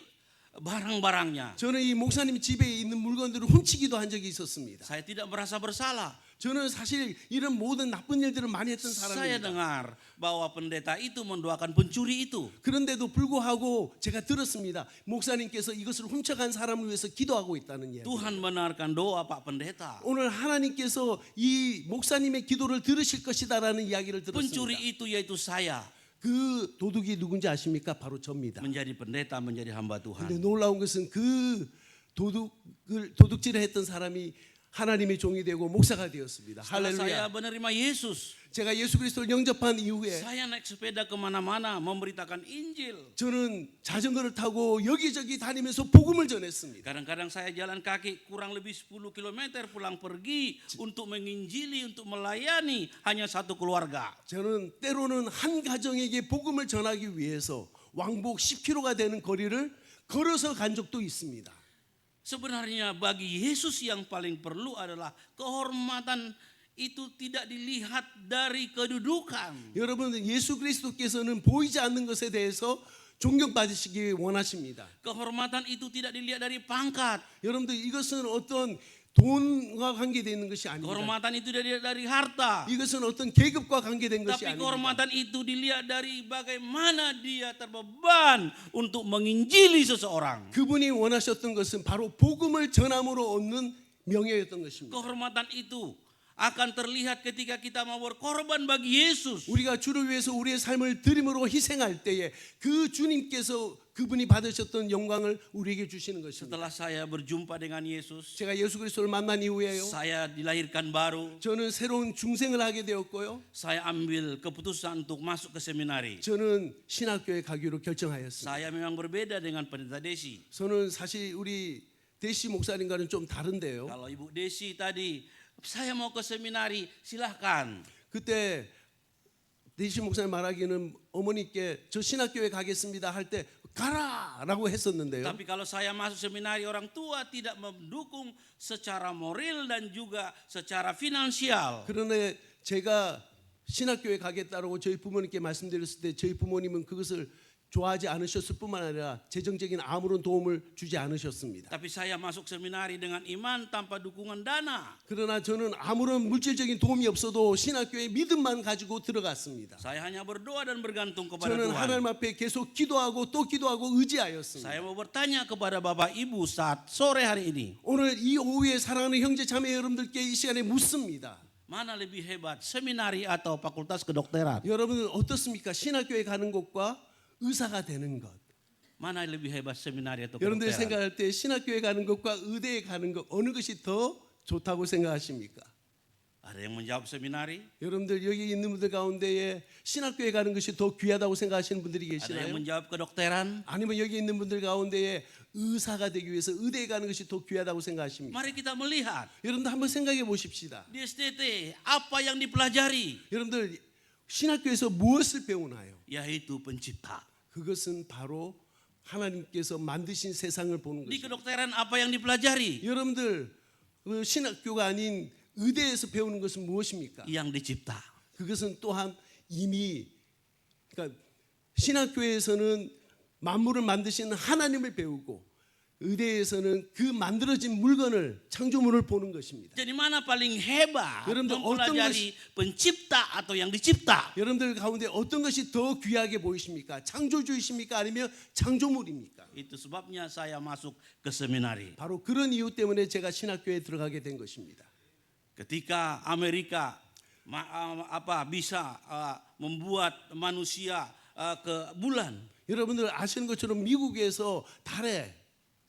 barang-barangnya. 저는 이 목사님 집에 있는 물건들을 훔치기도 한 적이 있었습니다. Saya tidak merasa bersalah. 저는 사실 이런 모든 나쁜 일들을 많이 했던 Saya 사람입니다. dengar bahwa pendeta itu mendoakan pencuri itu. 그런데도 불구하고 제가 들었습니다. 목사님께서 이것을 훔쳐간 사람을 위해서 기도하고 있다는 이야기. Tuhan benarkan doa Pak Pendeta. 오늘 하나님께서 이 목사님의 기도를 들으실 것이다라는 이야기를 들었습니다. Pencuri itu yaitu saya. 그 도둑이 누군지 아십니까? 바로 접니다. Menjadi pendeta, menjadi hamba 근데 Tuhan. 놀라운 것은 그 도둑질을 했던 사람이 하나님의 종이 되고 목사가 되었습니다. Setelah saya 할렐루야. menerima Yesus, 제가 예수 그리스도를 영접한 이후에 saya naik sepeda kemana-mana memberitakan Injil. 저는 자전거를 타고 여기저기 다니면서 복음을 전했습니다. Kadang-kadang saya jalan kaki kurang lebih 10 km pulang pergi untuk menginjili, untuk melayani hanya satu keluarga. 저는 때로는 한 가정에게 복음을 전하기 위해서 왕복 10km가 되는 거리를 걸어서 간 적도 있습니다. Sebenarnya bagi Yesus yang paling perlu adalah kehormatan itu tidak dilihat dari kedudukan. 여러분 예수 그리스도께서는 보이지 않는 것에 대해서 존경받으시기 원하십니다. Kehormatan itu tidak dilihat dari pangkat. 여러분들 이것은 어떤 돈과 관계되어 있는 것이 아닙니다. Kehormatan itu tidak dilihat dari harta. 이것은 어떤 계급과 관계된 것이 Tapi 아닙니다. kehormatan itu dilihat dari bagaimana dia terbeban untuk menginjili seseorang. 그분이 원하셨던 것은 바로 복음을 전함으로 얻는 명예였던 것입니다. Kehormatan itu akan terlihat ketika kita mau berkorban bagi Yesus. 우리가 주를 위해서 우리의 삶을 드림으로 희생할 때에 그 주님께서 그분이 받으셨던 영광을 우리에게 주시는 것입니다. Setelah saya berjumpa dengan Yesus, 제가 예수 그리스도를 만난 이후에요. saya dilahirkan baru. 저는 새로운 중생을 하게 되었고요. Saya ambil keputusan untuk masuk ke seminari. 저는 신학교에 가기로 결정하였습니다. Saya memang berbeda dengan pendeta Desi. 저는 사실 우리 대시 목사님과는 좀 다른데요. Kalau Ibu Desi tadi, saya mau ke seminari, silahkan. 그때 대시 목사님 말하기는 어머니께 저 신학교에 가겠습니다 할 때 가라라고 했었는데요. Tapi kalau saya masuk seminari, orang tua tidak mendukung secara moral dan juga secara finansial. 그런데 제가 신학교에 가겠다라고 저희 부모님께 말씀드렸을 때 저희 부모님은 그것을 좋아하지 않으셨을 뿐만 아니라 재정적인 아무런 도움을 주지 않으셨습니다. Tapi saya masuk seminari dengan iman tanpa dukungan dana. 그러나 저는 아무런 물질적인 도움이 없어도 신학교에 믿음만 가지고 들어갔습니다. Saya hanya berdoa dan bergantung kepada 저는 Tuhan. 하나님 앞에 계속 기도하고 또 기도하고 의지하였습니다. Saya mau bertanya kepada Bapak Ibu saat sore hari ini. 오늘 이 오후에 사랑하는 형제 자매 여러분들께 이 시간에 묻습니다. Mana lebih hebat, seminari atau fakultas kedokteran? 여러분은 어떻습니까? 신학교에 가는 것과 의사가 되는 것. Mana lebih hebat, seminari atau 여러분들이 kedokteran? 생각할 때 신학교에 가는 것과 의대에 가는 것 어느 것이 더 좋다고 생각하십니까? Ada yang menjawab seminari, 여러분들 여기 있는 분들 가운데에 신학교에 가는 것이 더 귀하다고 생각하시는 분들이 ada yang 계시나요? menjawab kedokteran. 아니면 여기 있는 분들 가운데에 의사가 되기 위해서 의대에 가는 것이 더 귀하다고 생각하십니까? Mari kita melihat 여러분들 한번 생각해 보십시다. di STT apa yang dipelajari, 여러분들 신학교에서 무엇을 배우나요? yaitu pencipta. 그것은 바로 하나님께서 만드신 세상을 보는 Di 것입니다. kedokteran apa yang dipelajari? 여러분들 그 신학교가 아닌 의대에서 배우는 것은 무엇입니까? Yang dicipta. 그것은 또한 이미 그러니까 신학교에서는 만물을 만드시는 하나님을 배우고 의대에서는 그 만들어진 물건을 창조물을 보는 것입니다. Jadi mana paling hebat, 여러분들 mempelajari pencipta atau yang dicipta? 여러분들 가운데 어떤 것이 더 귀하게 보이십니까? 창조주이십니까? 아니면 창조물입니까? Itu sebabnya saya masuk ke seminari. 바로 그런 이유 때문에 제가 신학교에 들어가게 된 것입니다. Ketika Amerika bisa membuat manusia ke bulan, 여러분들 아시는 것처럼 미국에서 달에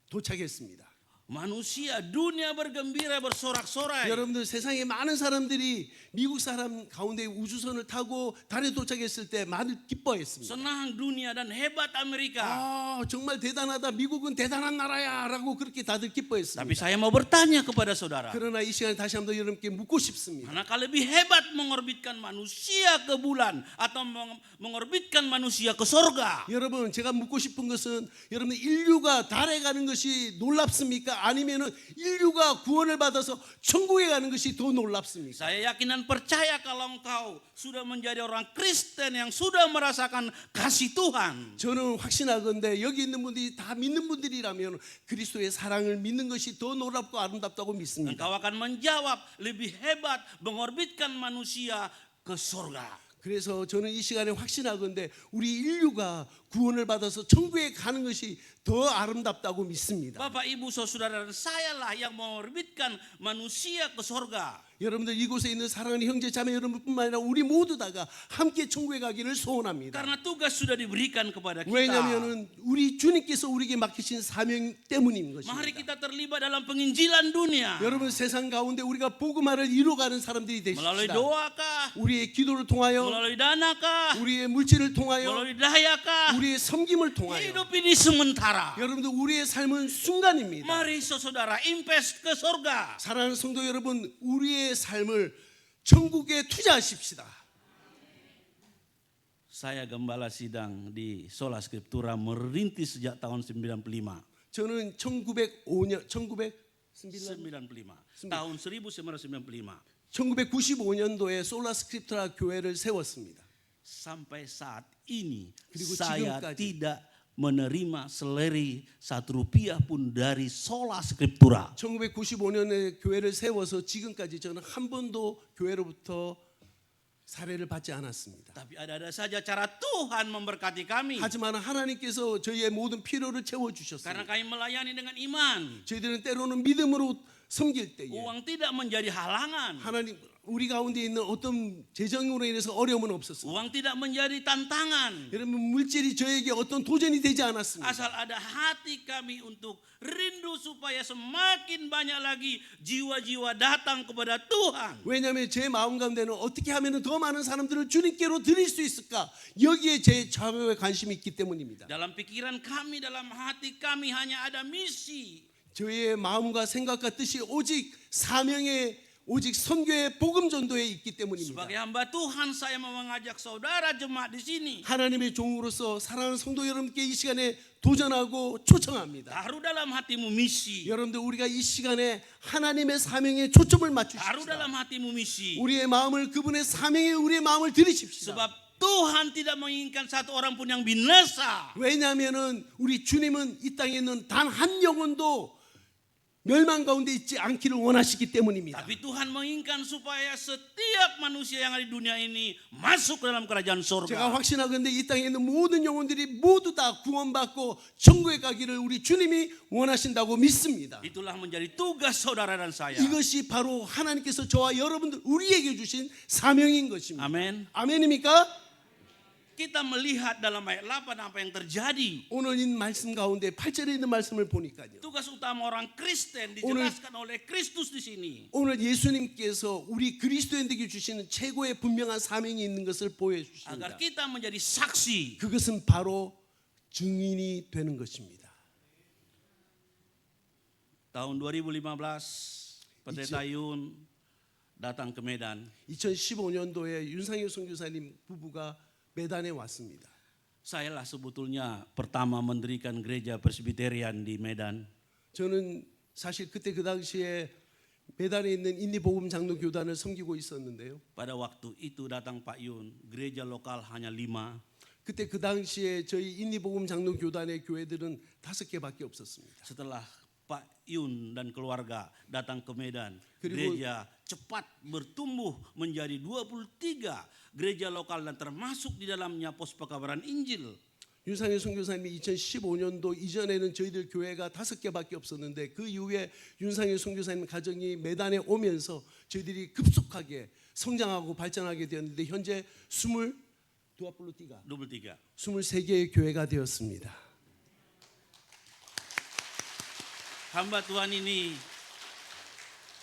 도착했습니다. manusia dunia bergembira bersorak-sorai. 여러분들 세상에 많은 사람들이 미국 사람 가운데 우주선을 타고 달에 도착했을 때 많이 기뻐했습니다. Senang dunia dan hebat Amerika. 아, 정말 대단하다. 미국은 대단한 나라야라고 그렇게 다들 기뻐했습니다. Tapi saya mau bertanya kepada saudara, 그러나 이 시간에 다시 한번 여러분께 묻고 싶습니다. manakah lebih hebat mengorbitkan manusia ke bulan atau mengorbitkan manusia ke sorga? 여러분 제가 묻고 싶은 것은 여러분 인류가 달에 가는 것이 놀랍습니까? 아니면은 인류가 구원을 받아서 천국에 가는 것이 더 놀랍습니까? Saya yakin dan percaya kalau engkau sudah menjadi orang Kristen yang sudah merasakan kasih Tuhan, 저는 확신하건대 여기 있는 분들이 다 믿는 분들이라면 그리스도의 사랑을 믿는 것이 더 놀랍고 아름답다고 믿습니다. engkau akan menjawab lebih hebat mengorbitkan manusia ke sorga. 그래서 저는 이 시간에 확신하건대 우리 인류가 구원을 받아서 천국에 가는 것이 더 아름답다고 믿습니다. Bapak, Ibu, Saudara, dan sayalah yang mengorbitkan manusia ke sorga. 여러분들 이곳에 있는 사랑하는 형제 자매 여러분뿐만 아니라 우리 모두 다가 함께 천국에 가기를 소원합니다. Karena tugas sudah diberikan kepada kita. 왜냐하면 우리 주님께서 우리에게 맡기신 사명 때문인 Mari 것입니다. kita terlibat dalam penginjilan dunia. 여러분 세상 가운데 우리가 복음화를 이루어가는 사람들이 Melalui 되십시다. doakah, 우리의 기도를 통하여 melalui danakah, 우리의 물질을 통하여 melalui dayakah, 우리의 섬김을 통하여 hidup ini sementara. 여러분들 우리의 삶은 순간입니다. Mari saudara invest ke sorga. 사랑하는 성도 여러분 우리의 삶을 천국에 투자하십시다. Saya gembala sidang di Sola Scriptura merintis sejak tahun 95. 저는 1905년 tahun 1995. 1995년도에 솔라 스크립트라 교회를 세웠습니다. Sampai saat ini 그리고 saya 지금까지. tidak menerima seleri Rp1 pun dari Sola Scriptura. 1995년에 교회를 세워서 지금까지 저는 한 번도 교회로부터 사례를 받지 않았습니다. Tapi ada-ada saja cara Tuhan memberkati kami. 하지만 하나님께서 저희의 모든 필요를 Karena 채워주셨습니다. kami melayani dengan iman. 저희들은 때로는 믿음으로 섬길 때에 Uang tidak menjadi halangan. 하나님 우리 가운데 있는 어떤 재정으로 인해서 어려움은 없었습니다. Uang tidak menjadi tantangan. 여러분 물질이 저에게 어떤 도전이 되지 않았습니다. Asal ada hati kami untuk rindu supaya semakin banyak lagi jiwa-jiwa datang kepada Tuhan. 왜냐하면 제 마음 가운데는 어떻게 하면 더 많은 사람들을 주님께로 드릴 수 있을까 여기에 제 자녀의 관심이 있기 때문입니다. Dalam pikiran kami, dalam hati kami hanya ada misi. 저의 마음과 생각과 뜻이 오직 사명의 오직 선교의 복음 전도에 있기 때문입니다. Sebagai hamba Tuhan, saya mau mengajak saudara jemaat di sini. 하나님의 종으로서 사랑하는 성도 여러분께 이 시간에 도전하고 초청합니다. Taruh dalam hatimu misi. 여러분들 우리가 이 시간에 하나님의 사명에 초점을 Taruh 맞추십시다. dalam hatimu misi. 우리의 마음을 그분의 사명에 우리의 마음을 들이십시다. Sebab Tuhan tidak menginginkan satu orang pun yang binasa. 왜냐하면은 우리 주님은 이 땅에 있는 단 한 영혼도 멸망 가운데 있지 않기를 원하시기 때문입니다. Tapi Tuhan menginginkan supaya setiap manusia yang ada di dunia ini masuk ke dalam kerajaan 제가 surga. 확신하건대 이 땅에 있는 모든 영혼들이 모두 다 구원받고 천국에 가기를 우리 주님이 원하신다고 믿습니다. Itulah menjadi tugas saudara dan saya. 이것이 바로 하나님께서 저와 여러분들 우리에게 주신 사명인 것입니다. Amin. 아멘입니까? Kita melihat dalam ayat 8 apa yang terjadi. 오늘 이 말씀 가운데 8절에 있는 말씀을 보니까요. Tugas utama orang Kristen dijelaskan oleh Kristus di sini. 오늘 예수님께서 우리 그리스도인들에게 주시는 최고의 분명한 사명이 있는 것을 Agar 보여주십니다. kita menjadi saksi. 그것은 바로 증인이 되는 것입니다. Tahun 2015 Pendeta Yun datang ke Medan. 2015년도에 윤상현 선교사님 부부가 메단에 왔습니다. Sayalah sebetulnya pertama mendirikan gereja Presbyterian di Medan. 저는 사실 그때 그 당시에 메단에 있는 인리복음 장로 교단을 섬기고 있었는데요. Pada waktu itu datang Pak Yun, gereja lokal hanya 5. 그때 그 당시에 저희 인리복음 장로 교단의 교회들은 5개밖에 없었습니다. Setelah Pak Yun dan keluarga datang ke Medan, Keribu- gereja cepat bertumbuh menjadi 23 gereja lokal dan termasuk di dalamnya pos pekabaran Injil. 윤상현 선교사님이 2015년도 이전에는 저희들 교회가 5개밖에 없었는데 그 이후에 윤상현 선교사님 가정이 메단에 오면서 저희들이 급속하게 성장하고 발전하게 되었는데 현재 23개의 교회가 되었습니다. Hamba Tuhan ini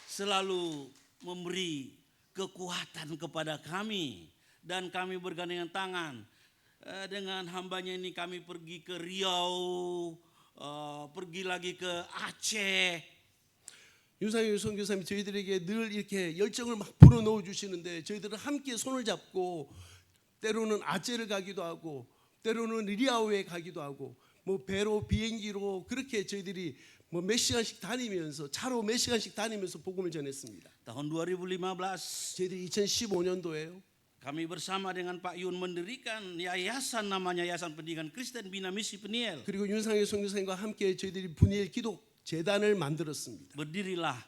selalu memberi kekuatan kepada kami dan kami bergandengan tangan. Dengan hambanya ini kami pergi ke Riau, pergi lagi ke Aceh. 윤상현 선교사님이 저희들에게 늘 이렇게 열정을 막 불어넣어 주시는데 저희들은 함께 손을 잡고 때로는 아체를 가기도 하고 때로는 리아오에 가기도 하고 뭐 배로 비행기로 그렇게 저희들이 뭐 몇 시간씩 다니면서 차로 몇 시간씩 다니면서 복음을 전했습니다. Tahun 2015 저희들이 2015년도에요. kami bersama dengan Pak Yun mendirikan yayasan namanya Yayasan Pendidikan Kristen Bina Misi Peniel. 그리고 윤상현 선교사님과 함께 저희들이 분이엘 기도 재단을 만들었습니다. Berdirilah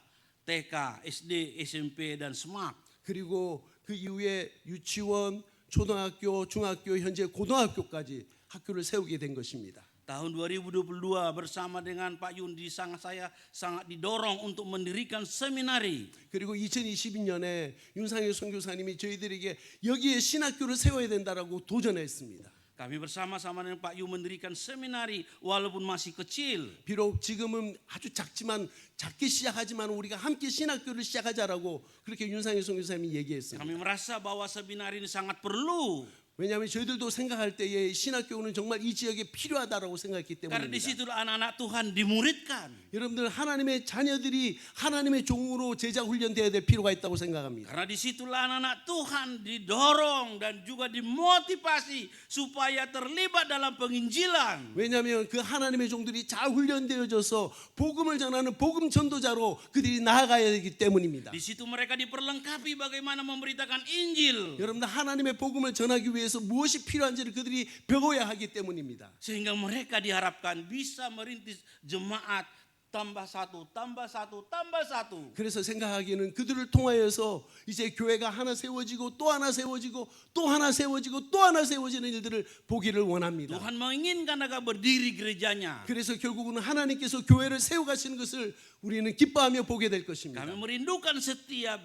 TK, SD, SMP dan SMAK. 그리고 그 이후에 유치원, 초등학교, 중학교, 현재 고등학교까지 학교를 세우게 된 것입니다. Tahun 2022 bersama dengan Pak Yun saya sangat didorong untuk mendirikan seminari. 그리고 2022년에 윤상현 선교사님이 저희들에게 여기에 신학교를 세워야 된다라고 도전했습니다. Kami bersama-sama dengan Pak Yun mendirikan seminari walaupun masih kecil. 비록 지금은 아주 작지만 작게 시작하지만 우리가 함께 신학교를 시작하자라고 그렇게 윤상현 선교사님이 얘기했습니다. Kami merasa bahwa seminari ini sangat perlu. 왜냐하면 저희들도 생각할 때에 신학교는 정말 이 지역에 필요하다라고 생각했기 Karena di 때문입니다. situ anak-anak Tuhan dimuridkan. 여러분들 하나님의 자녀들이 하나님의 종으로 제자 훈련돼야 될 필요가 있다고 생각합니다. Karena disitulah anak-anak Tuhan didorong dan juga dimotivasi supaya terlibat dalam penginjilan. 왜냐하면 그 하나님의 종들이 잘 훈련되어져서 복음을 전하는 복음 전도자로 그들이 나아가야 되기 때문입니다. Di situ mereka diperlengkapi bagaimana memberitakan Injil. 여러분들 하나님의 복음을 전하기 위해서 무엇이 필요한지를 그들이 배워야 하기 때문입니다. Sehingga mereka diharapkan bisa merintis jemaat tambah satu, tambah satu, tambah satu. 그래서 생각하기에는 그들을 통하여서 이제 교회가 하나 세워지고 또 하나 세워지고 또 하나 세워지고 또 하나 세워지는 일들을 보기를 원합니다. Tuhan menginginkan agar berdiri gerejanya. 그래서 결국은 하나님께서 교회를 세워가시는 것을 우리는 기뻐하며 보게 될 것입니다. Kami merindukan setiap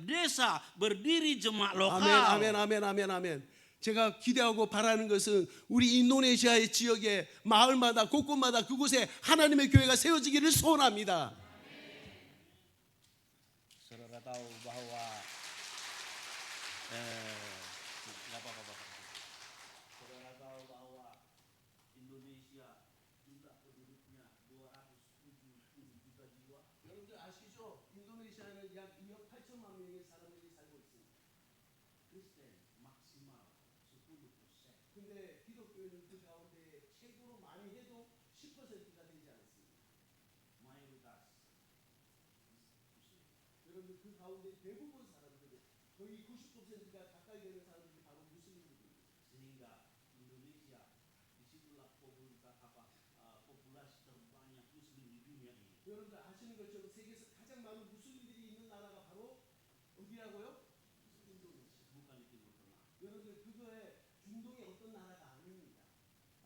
desa berdiri jemaat lokal. 아멘, 아멘, 아멘, 아멘, 아멘. 제가 기대하고 바라는 것은 우리 인도네시아의 지역에 마을마다 곳곳마다 그곳에 하나님의 교회가 세워지기를 소원합니다. Saudara tahu bahwa saudara tahu bahwa Indonesia jumlah penduduknya 270 juta jiwa. 여러분들 아시죠? 인도네시아는 약 2억 8천만 명의 사람들이 살고 있습니다. Kristen maksimal 10%. 근데 기독교는 그 가운데 최고로 많이 해도 10%가 되지 않습니다. Mayoritas. 여러분들 그 가운데 대부분 사람들은 거의 90%가 가까이 되는 사람들이 바로 무슬림 여러분들 아시는 것처럼 세계에서 가장 많은 무슬림들이 있는 나라가 바로 어디라고요? 여러분들 그거에 중동의 어떤 나라가 아닙니다.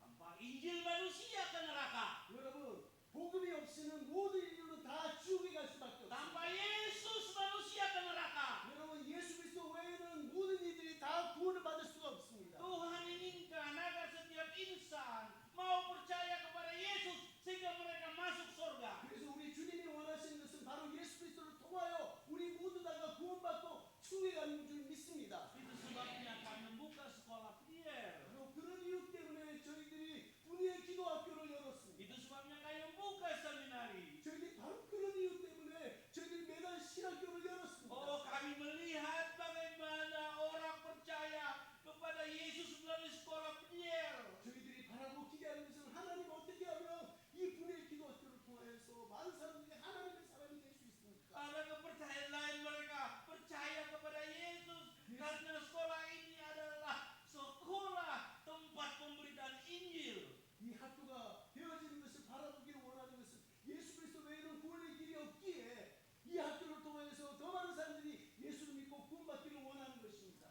Tanpa Injil manusia ke neraka. 여러분 복음이 없이는 모든 인류는 다 지옥에 갈 수밖에 없습니다. Tanpa Yesus manusia ke neraka. 여러분 예수 그리스도 외에는 모든 이들이 다 구원을 받을 수가 없습니다. Tuhan inginkan agar setiap insan mau percaya kepada Yesus sehingga mereka masuk surga. 그래서 우리 주님이 원하시는 것은 바로 예수 그리스도를 통하여 우리 모두 다가 구원받고 천국에 가는 줄 믿습니다. Itu sebabnya kami membuka sekolah Priel. 바로 그런 이유 때문에 저희들이 분이의 기도학교를 열었습니다. Itu sebabnya kami membuka seminari. 저희들이 바로 그런 이유 때문에 저희들이 매달 신학교를 열었습니다. Oh, kami melihat bagaimana orang percaya kepada Yesus melalui sekolah Priel. 저희들이 바라고 기대하는 것은 하나님 어떻게 하면 이 분의 기도학교를 통해서 많은 사람들이 하나님의 사람이 될 수 있습니까? Ada kepercayaan lain mereka percaya kepada Yesus karena sekolah ini adalah sekolah tempat pemberitaan Injil. 이 학교가 되어지는 것을 바라보기를 원하는 것은 예수 그리스도 외에는 구원의 길이 없기에 이 학교를 통해서 더 많은 사람들이 예수를 믿고 구원받기를 원하는 것입니다.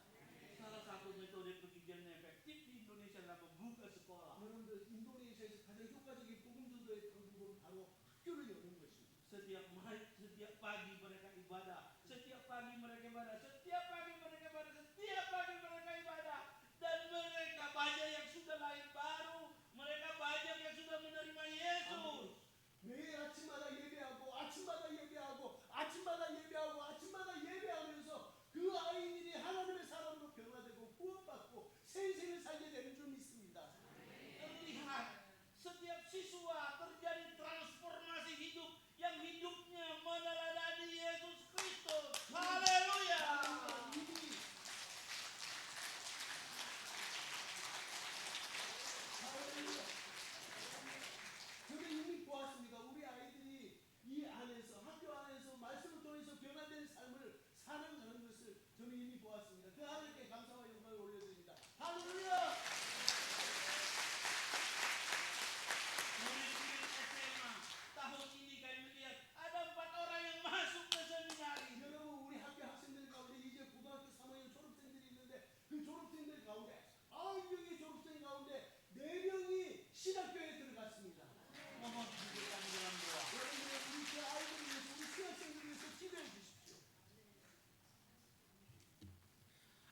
Salah satu metode pengajian efektif di Indonesia adalah membuka sekolah. 여러분들 인도네시아에서 가장 효과적인 복음 전도의 방법은 바로 학교를 여는 것입니다. Setiap pagi mereka ibadah, setiap pagi mereka ibadah, setiap pagi mereka ibadah, setiap pagi mereka ibadah, dan mereka banyak yang sudah lahir baru, mereka banyak yang sudah menerima Yesus. 매일 아침마다 예배하고 아침마다 예배하고 아침마다 예배하고 아침마다 예배하면서 그 아이들이 하나님의 사람으로 변화되고 구원받고 새 인생을 살게 되는 줄 믿습니다. Terlihat setiap siswa terjadi transformasi hidup yang hidupnya meneladani Yesus Kristus. Haleluya. 저는 이미 보았습니다. 우리 아이들이 이 안에서 학교 안에서 말씀을 통해서 변화된 삶을 살아가는 것을 저는 이미 보았습니다. 그 하나님께 감사와 영광을 올려드립니다. 할렐루야! Murid-murid SMA tahun ini kami melihat ada 4 orang yang masuk ke seminari. 여러분 우리 학교 학생들 가운데 이제 고등학교 3학년 졸업생들이 있는데 그 졸업생들 가운데 9명의 졸업생 가운데 4명이 신학교에 들어갔습니다. Mohon duduk kami dalam doa. 여러분들 우리 그 아이들을 위해서 우리 신학생들을 위해서 기도해 주십시오.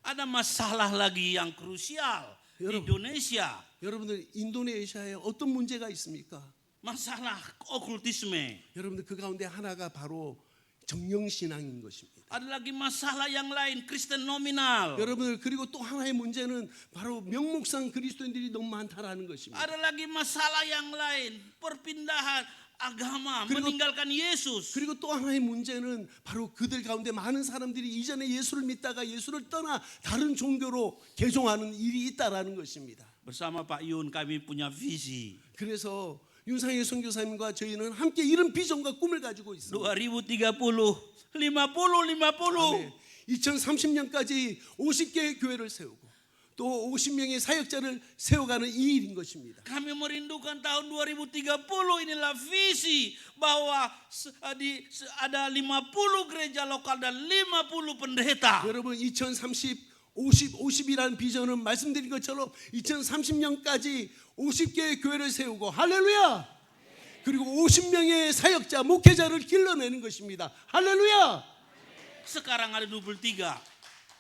Ada masalah lagi yang krusial di Yaudah. Indonesia. 여러분들 인도네시아에 어떤 문제가 있습니까? Masalah okultisme. 여러분들 그 가운데 하나가 바로 정령신앙인 것입니다. Ada lagi masalah yang lain, Kristen nominal. 여러분들 그리고 또 하나의 문제는 바로 명목상 그리스도인들이 너무 많다라는 것입니다. Ada lagi masalah yang lain, perpindahan agama, 그리고- meninggalkan Yesus. 그리고 또 하나의 문제는 바로 그들 가운데 많은 사람들이 이전에 예수를 믿다가 예수를 떠나 다른 종교로 개종하는 일이 있다라는 것입니다. Bersama Pak Yun kami punya visi. 그래서 윤상희 선교사님과 저희는 함께 이런 비전과 꿈을 가지고 있습니다. 2030, 50. 2030년까지 50개의 교회를 세우고 또 50명의 사역자를 세워가는 이 일인 것입니다. Kami merindukan tahun 2030 inilah visi bahwa ada 50 gereja lokal dan 50 pendeta. 여러분 50이라는 비전은 말씀드린 것처럼 2030년까지 50개의 교회를 세우고 할렐루야. 그리고 50명의 사역자, 목회자를 길러내는 것입니다. 할렐루야. Sekarang ada 23.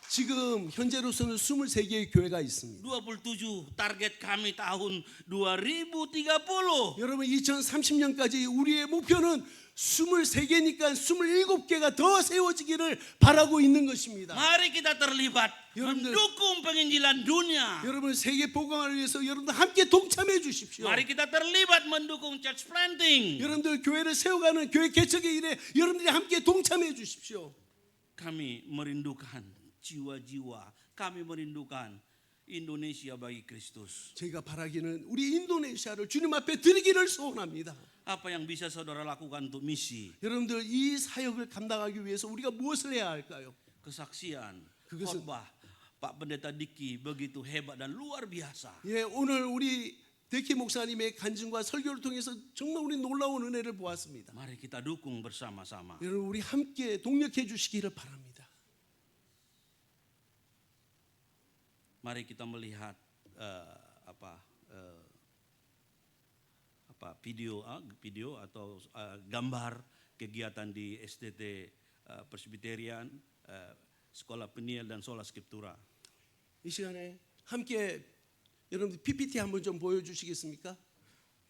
지금 현재로서는 23개의 교회가 있습니다. 27 target kami tahun 2030. 여러분 2030년까지 우리의 목표는 23개니까 27개가 더 세워지기를 바라고 있는 것입니다. Mari kita terlibat Yaudah. mendukung penginjilan dunia. 여러분 세계 복음화를 위해서 여러분들 함께 동참해 주십시오. Mari kita terlibat mendukung church planting. 여러분들 교회를 세워가는 교회 개척의 일에 여러분들이 함께 동참해 주십시오. Kami merindukan jiwa-jiwa. Kami merindukan Indonesia bagi Kristus. 저희가 바라기는 우리 인도네시아를 주님 앞에 드리기를 소원합니다. Apa yang bisa saudara lakukan untuk misi? 여러분들 이 사역을 감당하기 위해서 우리가 무엇을 해야 할까요? Kesaksian, Kegesen- khotbah. Pak Pendeta Diki begitu hebat dan luar biasa. 예, 오늘 우리 데키 목사님의 간증과 설교를 통해서 정말 우리 놀라운 은혜를 보았습니다. Mari kita dukung bersama-sama. 여러분 우리 함께 동력해 주시기를 바랍니다. Mari kita melihat video atau gambar kegiatan di STT Presbyterian, Sekolah Peniel dan Sola Scriptura. 이 시간에 함께 여러분 PPT 한번 좀 보여주시겠습니까?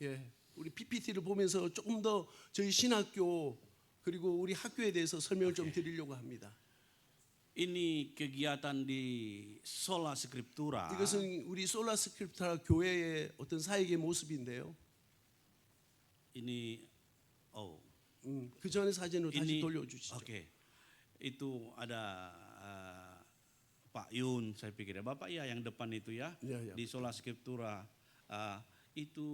예, 우리 PPT를 보면서 조금 더 저희 신학교 그리고 우리 학교에 대해서 설명을 좀 드리려고 합니다. Ini kegiatan di Sola Scriptura. 이것은 우리 솔라 스크립트라 교회의 어떤 사역의 모습인데요. Ini 그 전에 사진으로 다시 ini 돌려주시죠. oke. Itu ada Pak Yun, saya pikir ya Bapak ya yang depan itu ya, Ya, ya. di Sola Scriptura. Itu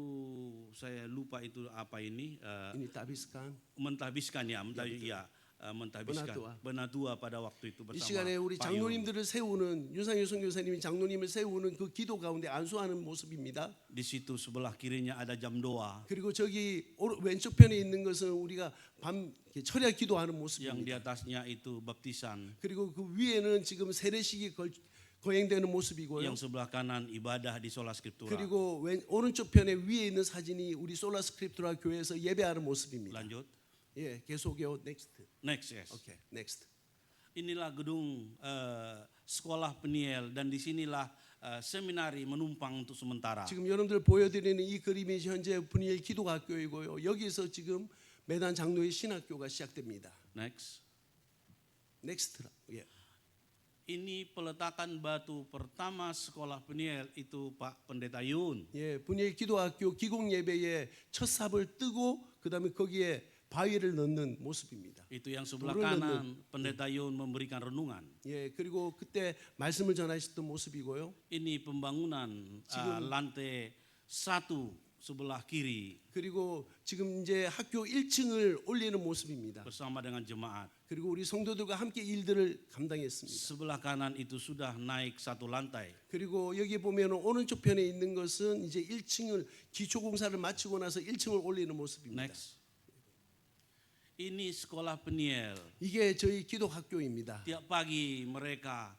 saya lupa itu apa ini, ini tabiskan. mentahbiskan ya, mentahbiskan Benatua pada waktu itu 이 bersama 시간에 우리 Pak Yun. 장로님들을 세우는 윤상효 선교사님이 장로님을 세우는 그 기도 가운데 안수하는 모습입니다. Di situ sebelah kirinya ada jam doa, 그리고 저기 왼쪽 편에 있는 것은 우리가 밤 철야 기도하는 yang di 모습입니다. atasnya itu baptisan, 그리고 그 위에는 지금 세례식이 거행되는 모습이고요. yang sebelah kanan ibadah di Sola Scriptura. 그리고 오른쪽 편에 위에 있는 사진이 우리 솔라 스크립트라 교회에서 예배하는 모습입니다. Lanjut, 예, 계속요. 넥스트. next yes. 오케이, 넥스트. Inilah gedung sekolah Peniel dan disinilah seminari menumpang untuk sementara. 지금 여러분들 보여드리는 이 그림이 현재 분이엘 기도학교이고요. 여기서 지금 매단 장로의 신학교가 시작됩니다. Next. 넥스트. 예. Ini peletakan batu pertama sekolah Peniel itu Pak Pendeta Yun. 예, 분이엘 기도학교 기공 예배에 첫 삽을 뜨고 그다음에 거기에 바위를 넣는 모습입니다. Itu yang sebelah Turun kanan Pendeta Yun memberikan renungan. 예, 그리고 그때 말씀을 전하셨던 모습이고요. Ini pembangunan lantai 1 sebelah kiri 그리고 지금 이제 학교 1층을 올리는 모습입니다. bersama dengan jemaat. 그리고 우리 성도들과 함께 일들을 감당했습니다. Sebelah kanan itu sudah naik 1 lantai. 그리고 여기 보면 오른쪽 편에 있는 것은 이제 1층을 기초 공사를 마치고 나서 1층을 올리는 모습입니다. Next. Ini sekolah Peniel. 이게 저희 기독학교입니다. Tiap pagi mereka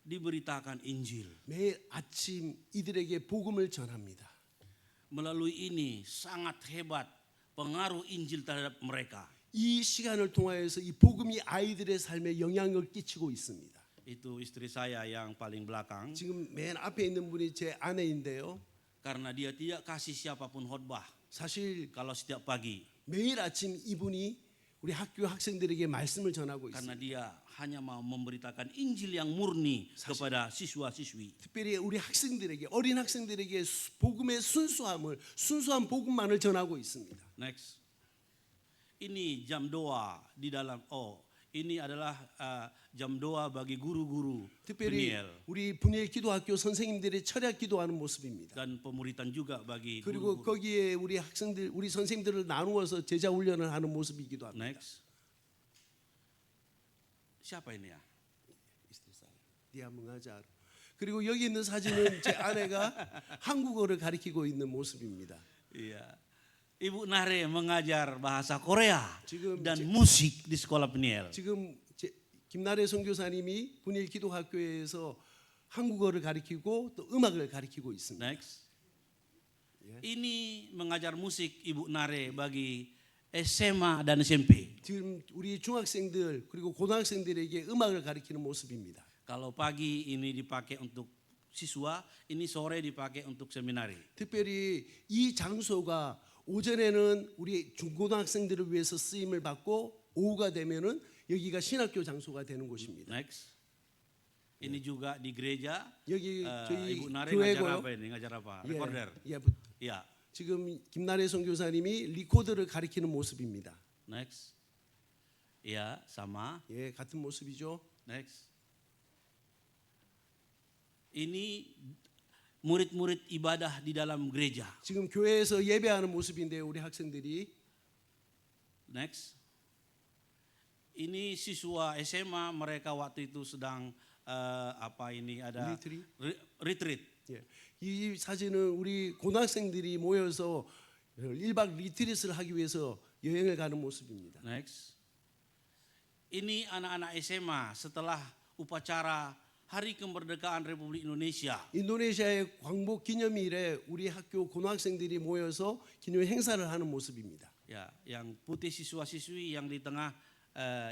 diberitakan Injil. 매일 아침 이들에게 복음을 전합니다. Melalui ini sangat hebat pengaruh Injil terhadap mereka. 이 시간을 통하여서 이 복음이 아이들의 삶에 영향을 끼치고 있습니다. Itu istri saya yang paling belakang. 지금 맨 앞에 있는 분이 제 아내인데요. Karena dia tidak kasih siapapun khotbah 사실 kalau setiap pagi. 매일 아침 이분이 우리 학교 학생들에게 말씀을 전하고 Karena 있습니다. dia hanya mau memberitakan Injil yang murni kepada siswa-siswi. 특별히 우리 학생들에게 어린 학생들에게 복음의 순수한 복음만을 전하고 있습니다. Next. Ini jam doa di dalam ini adalah jam doa bagi guru-guru 특별히 Peniel 우리 분이엘 기도학교 선생님들이 철야 기도하는 모습입니다. dan pemuritan juga bagi 그리고 guru-guru. 거기에 우리 학생들, 우리 선생님들을 나누어서 제자 훈련을 하는 모습이기도 합니다. Next. Siapa ini ya? 디아몽하자르. 그리고 여기 있는 사진은 제 아내가 한국어를 가리키고 있는 모습입니다. Iya. Ibu Nare mengajar bahasa Korea 지금 dan musik di sekolah Peniel. 지금 김나래 선교사님이 분이엘 기도학교에서 한국어를 가리키고 또 음악을 가리키고 있습니다. Next. Ini mengajar musik Ibu Nare bagi SMA dan SMP. 지금 우리 중학생들 그리고 고등학생들에게 음악을 가리키는 모습입니다. Kalau pagi ini dipakai untuk siswa, ini sore dipakai untuk seminari. 특별히 이 장소가 오전에는 우리 중고등학생들을 위해서 쓰임을 받고 오후가 되면은 여기가 신학교 장소가 되는 곳입니다. Next. Ini juga di gereja. 여기 저희 Ibu Nare ngajar 교회고요. apa ini? Ngajar apa? Recorder. 예, Ya. 지금 김나래 선교사님이 리코더를 가리키는 모습입니다. Next. Ya, sama. 예, 같은 모습이죠. Next. Ini murid-murid ibadah di dalam gereja. 지금 교회에서 예배하는 모습인데요, 우리 학생들이. Next. Ini siswa SMA mereka waktu itu sedang apa ini ada Retreat. retreat. 예. 이 사진은 우리 고등학생들이 모여서 1박 리트릿을 하기 위해서 여행을 가는 모습입니다. Next. Ini anak-anak SMA setelah upacara Hari Kemerdekaan Republik Indonesia. 인도네시아의 광복 기념일에 우리 학교 고등학생들이 모여서 기념 행사를 하는 모습입니다. Ya, yang putih siswa-siswi, yang di tengah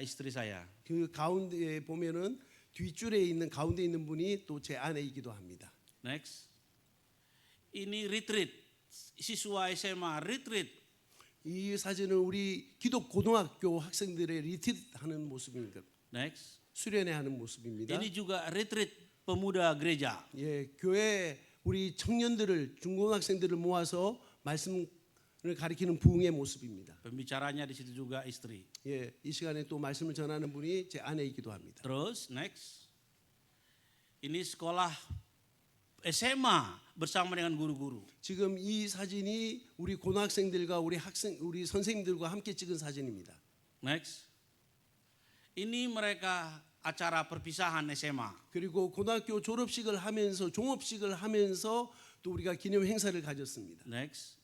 istri saya. 그 가운데에 보면은 뒷줄에 있는 가운데 있는 분이 또 제 아내이기도 합니다. Next. Ini retreat siswa SMA retreat. 이 사진은 우리 기독 고등학교 학생들의 리트릿 하는 모습입니다. Next. 수련회 하는 모습입니다. Ini juga retreat pemuda gereja. 예, 교회 우리 청년들을 중고등학생들을 모아서 말씀을 가리키는 부흥의 모습입니다. Pembicaranya di situ juga istri. 예, 이 시간에 또 말씀을 전하는 분이 제 아내이기도 합니다. Terus next. Ini sekolah SMA bersama dengan guru-guru. 지금 이 사진이 우리 고등학생들과 우리 선생님들과 함께 찍은 사진입니다. Next. Ini mereka acara perpisahan SMA. 그리고 고등학교 졸업식을 하면서 종업식을 하면서 또 우리가 기념 행사를 가졌습니다. Next.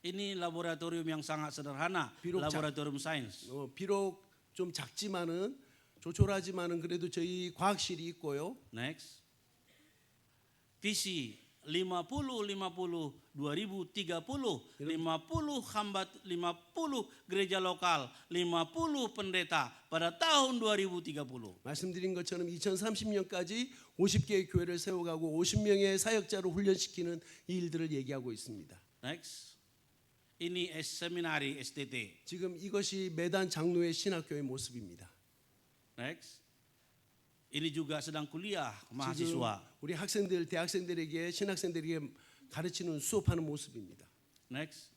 Ini laboratorium yang sangat sederhana, 비록 laboratorium sains. 비록 좀 작지만은 조촐하지만은 그래도 저희 과학실이 있고요. Next. Visi 50 50 2030 50 hambat 50 gereja lokal 50 pendeta pada tahun 2030. 말씀드린 것처럼 2030년까지 50개의 교회를 세워가고 50명의 사역자를 훈련시키는 이 일들을 얘기하고 있습니다. Next. Ini seminari STT. 지금 이것이 매단 장로의 신학교의 모습입니다. Next. Ini juga sedang kuliah 지금 mahasiswa. 우리 학생들, 대학생들에게 신학생들에게 가르치는 수업하는 모습입니다. Next.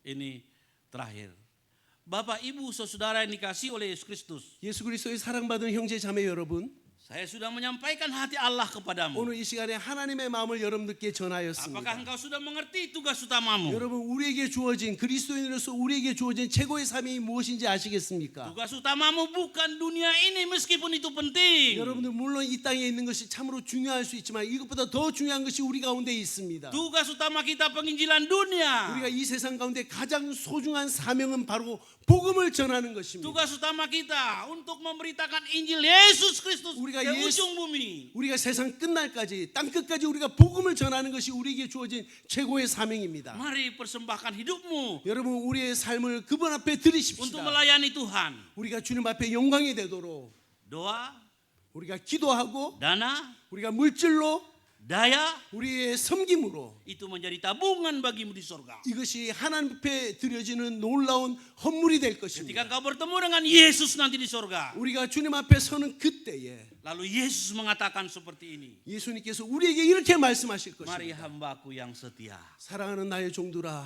Ini terakhir. Bapak, Ibu, saudara yang dikasihi oleh Yesus Kristus. 예수 그리스도의 사랑받은 형제 자매 여러분, Saya sudah menyampaikan hati Allah kepadamu. 오늘 이 시간에 하나님의 마음을 여러분들께 Apakah 전하였습니다. engkau sudah mengerti tugas utamamu? 여러분, 우리에게 주어진 그리스도인으로서 우리에게 주어진 최고의 삶이 무엇인지 아시겠습니까? Tugas utamamu bukan dunia ini meskipun itu penting. 여러분들 물론 이 땅에 있는 것이 참으로 중요할 수 있지만 이것보다 더 중요한 것이 우리 가운데 있습니다. Tugas utama kita penginjilan dunia. 우리가 이 세상 가운데 가장 소중한 사명은 바로 복음을 전하는 것입니다. Tugas utama kita untuk memberitakan Injil Yesus Kristus 우리가 ke ujung bumi. 우리가 세상 끝날까지 땅 끝까지 우리가 복음을 전하는 것이 우리에게 주어진 최고의 사명입니다. Mari persembahkan hidupmu 여러분, 우리의 삶을 그분 앞에 untuk 드리십시다. melayani Tuhan. 우리가 주님 앞에 영광이 되도록 Doa, 우리가 기도하고 dana, 우리가 물질로 daya 우리의 섬김으로 itu menjadi tabungan bagimu di surga. 이것이 하나님 앞에 드려지는 놀라운 헌물이 될 Ketika 것입니다. engkau bertemu dengan Yesus nanti di surga. 우리가 주님 앞에 서는 그때에 Lalu Yesus mengatakan seperti ini. 예수님께서 우리에게 이렇게 말씀하실 Mari 것입니다. hambaku yang setia. 사랑하는 나의 종들아,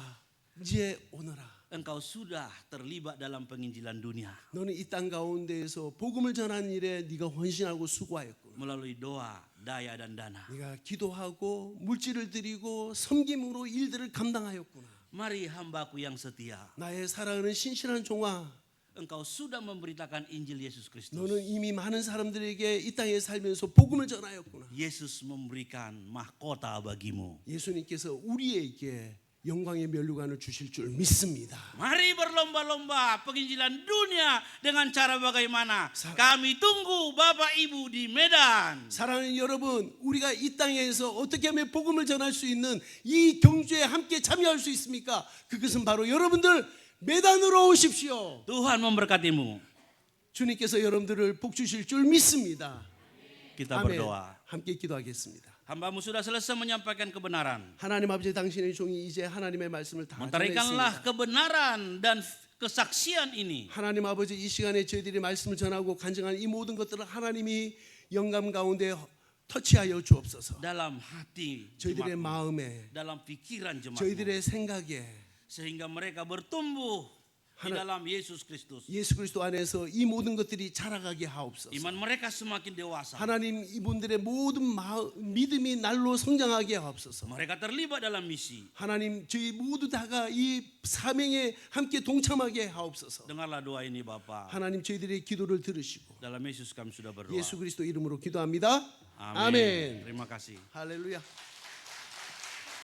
이제 오너라. Engkau sudah terlibat dalam penginjilan dunia. 너는 이 땅 가운데에서 복음을 전하는 일에 네가 헌신하고 수고하였구나. Melalui doa, daya dan dana. 네가 기도하고 물질을 드리고 섬김으로 일들을 감당하였구나. Mari hambaku yang setia. 나의 사랑하는 신실한 종아, Engkau sudah memberitakan Injil Yesus Kristus. 너는 이미 많은 사람들에게 이 땅에 살면서 복음을 전하였구나. Yesus memberikan mahkota bagimu. 예수님께서 우리에게 영광의 면류관을 주실 줄 믿습니다. Mari berlomba-lomba penginjilan dunia dengan cara bagaimana? Kami tunggu Bapak Ibu di Medan. 사랑하는 여러분, 우리가 이 땅에서 어떻게 하면 복음을 전할 수 있는 이 경주에 함께 참여할 수 있습니까? 그것은 바로 여러분들 메단으로 오십시오. Tuhan memberkatimu. 주님께서 여러분들을 복 주실 줄 믿습니다. Kita 아멘. berdoa. 함께 기도하겠습니다. Hambamu sudah selesai menyampaikan kebenaran. 하나님 아버지, 당신의 종이 이제 하나님의 말씀을 다 Mentarikanlah 전했습니다. kebenaran dan kesaksian ini 하나님 아버지, 이 시간에 저희들이 말씀을 전하고 간증한 이 모든 것들을 하나님이 영감 가운데 터치하여 주옵소서. dalam hati 저희들의 jemaatmu, 마음에, dalam pikiran jemaatmu, 저희들의 생각에 sehingga mereka bertumbuh di dalam Yesus Kristus. 예수 그리스도 안에서 이 모든 것들이 자라가게 하옵소서. Iman mereka semakin dewasa. 하나님 이분들의 모든 믿음이 날로 성장하게 하옵소서. Mereka terlibat dalam misi. 하나님 저희 모두 다가 이 사명에 함께 동참하게 하옵소서. Dengarlah doa ini Bapa. 하나님 저희들의 기도를 들으시고 Dalam Yesus kami sudah berdoa. 예수 그리스도 이름으로 기도합니다. Amin. Terima kasih. 할렐루야.